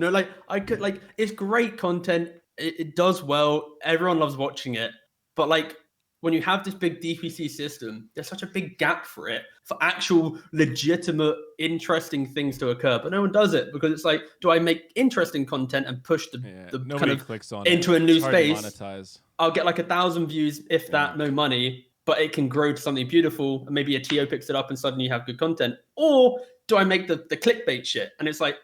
I could it's great content. It does well. Everyone loves watching it. But like when you have this big DPC system, there's such a big gap for it, for actual legitimate, interesting things to occur. But no one does it because it's like, do I make interesting content and push the kind of clicks on into a new it's hard to space? monetize. I'll get like 1,000 views, if that, no money, but it can grow to something beautiful. And maybe a TO picks it up and suddenly you have good content. Or do I make the clickbait shit? And it's like,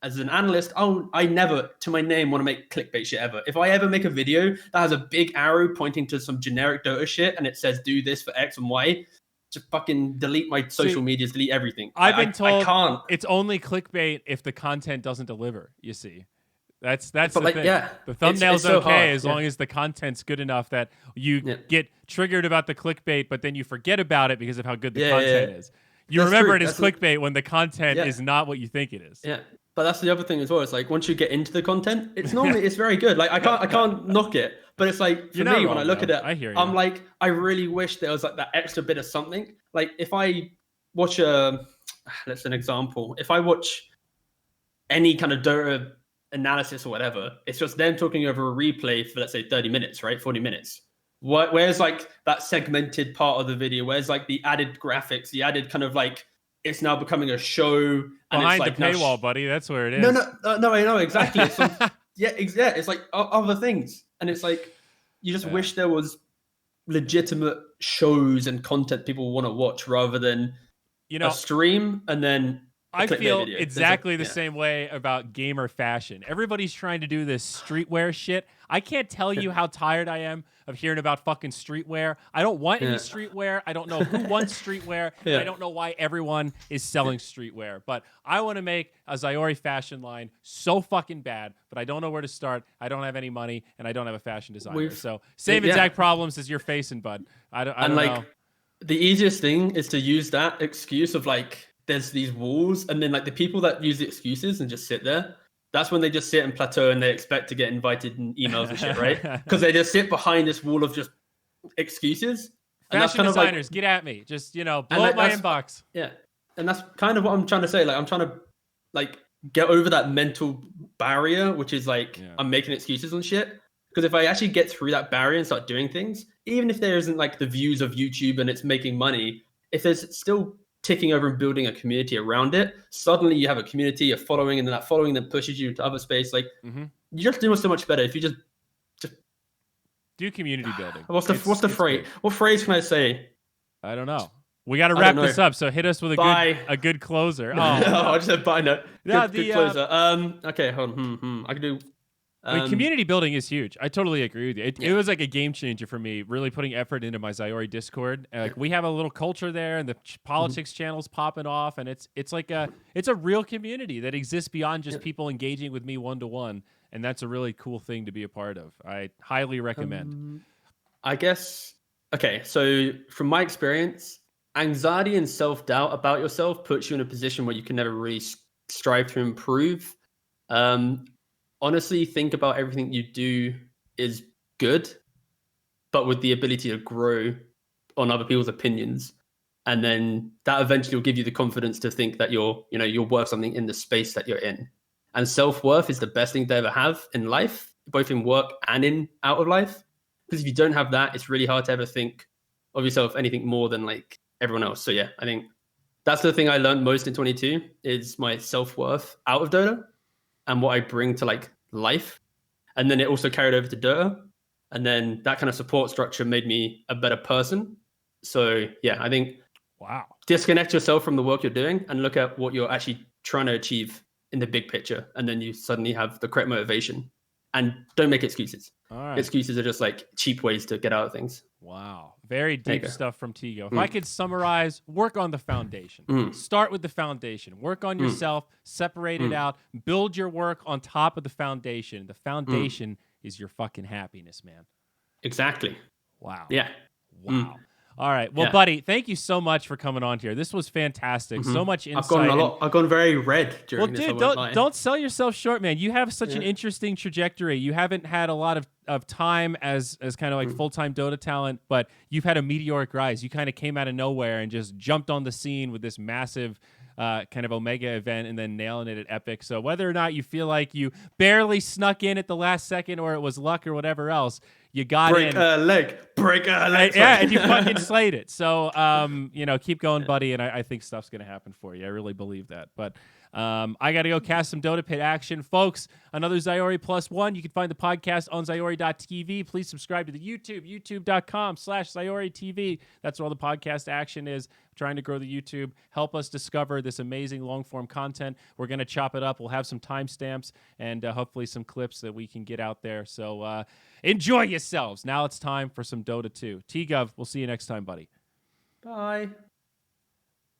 as an analyst, I never, to my name, want to make clickbait shit ever. If I ever make a video that has a big arrow pointing to some generic Dota shit and it says do this for X and Y, just fucking delete my social medias, delete everything. I've been told I can't. It's only clickbait if the content doesn't deliver, you see. That's the thing. Yeah, the thumbnail's so okay hard. as long as the content's good enough that you get triggered about the clickbait, but then you forget about it because of how good the content is. You remember it as clickbait when the content is not what you think it is. Yeah. But that's the other thing as well. It's like once you get into the content, it's normally it's very good. Like I can't knock it. But it's like for me, when I look at it, I hear you. I'm like, I really wish there was like that extra bit of something. Like if I watch let's an example. If I watch any kind of Dota analysis or whatever, it's just them talking over a replay for let's say 30 minutes, right? 40 minutes. Where's like that segmented part of the video? Where's like the added graphics, the added kind of like it's now becoming a show and behind it's like the paywall, buddy. That's where it is. No, I know exactly. It's it's like other things, and it's like you just wish there was legitimate shows and content people want to watch rather than a stream and then. I feel exactly the same way about gamer fashion. Everybody's trying to do this streetwear shit. I can't tell you how tired I am of hearing about fucking streetwear. I don't want any streetwear. I don't know who wants streetwear. I don't know why everyone is selling streetwear. But I want to make a Zyori fashion line so fucking bad, but I don't know where to start. I don't have any money, and I don't have a fashion designer. So same exact problems as you're facing, bud. I don't know. The easiest thing is to use that excuse of like, there's these walls, and then like the people that use the excuses and just sit there, that's when they just sit and plateau and they expect to get invited in emails and shit, right? Because they just sit behind this wall of just excuses. Fashion designers, get at me. Just, blow up my inbox. Yeah. And that's kind of what I'm trying to say. Like, I'm trying to like get over that mental barrier, which is like, I'm making excuses and shit. Because if I actually get through that barrier and start doing things, even if there isn't like the views of YouTube and it's making money, if there's still ticking over and building a community around it, suddenly you have a community, a following, and then that following then pushes you to other space. Like you're just doing so much better if you just do community building. What's the phrase? Great. What phrase can I say? I don't know. We got to wrap this up, so hit us with a good closer. Oh, I just said bye note. Good closer. Okay, hold on. I can do. I mean, community building is huge. I totally agree with you. It was like a game changer for me, really putting effort into my Zyori Discord. Like we have a little culture there, and the politics channels popping off, and it's like it's a real community that exists beyond just people engaging with me one-to-one, and that's a really cool thing to be a part of. I highly recommend. I guess, okay, so from my experience, anxiety and self-doubt about yourself puts you in a position where you can never really strive to improve. Honestly, think about everything you do is good, but with the ability to grow on other people's opinions. And then that eventually will give you the confidence to think that you're worth something in the space that you're in. And self-worth is the best thing to ever have in life, both in work and in out of life. Because if you don't have that, it's really hard to ever think of yourself anything more than like everyone else. So yeah, I think that's the thing I learned most in 22 is my self-worth out of Dota. And what I bring to like life. And then it also carried over to Dota. And then that kind of support structure made me a better person. So yeah, I think disconnect yourself from the work you're doing and look at what you're actually trying to achieve in the big picture. And then you suddenly have the correct motivation. And don't make excuses. All right. Excuses are just like cheap ways to get out of things. Wow. Very deep stuff from TeaGuv. If I could summarize, work on the foundation. Start with the foundation. Work on yourself. Separate it out. Build your work on top of the foundation. The foundation is your fucking happiness, man. Exactly. Wow. Yeah. Wow. All right. Well, buddy, thank you so much for coming on here. This was fantastic. So much insight. I've gone very red during this. Well, dude, don't sell yourself short, man. You have such an interesting trajectory. You haven't had a lot of time as kind of like full-time Dota talent, but you've had a meteoric rise. You kind of came out of nowhere and just jumped on the scene with this massive kind of Omega event and then nailing it at Epic. So whether or not you feel like you barely snuck in at the last second or it was luck or whatever else, you got break in. a leg. Yeah, and you fucking slayed it. So, keep going, buddy. And I think stuff's going to happen for you. I really believe that. But I got to go cast some Dota pit action. Folks, another Zyori +1. You can find the podcast on Zyori.tv. Please subscribe to the YouTube, youtube.com/ZyoriTV. That's where all the podcast action is. Trying to grow the YouTube. Help us discover this amazing long-form content. We're going to chop it up. We'll have some timestamps and hopefully some clips that we can get out there. So enjoy yourselves. Now it's time for some Dota 2. TeaGuv, we'll see you next time, buddy. Bye.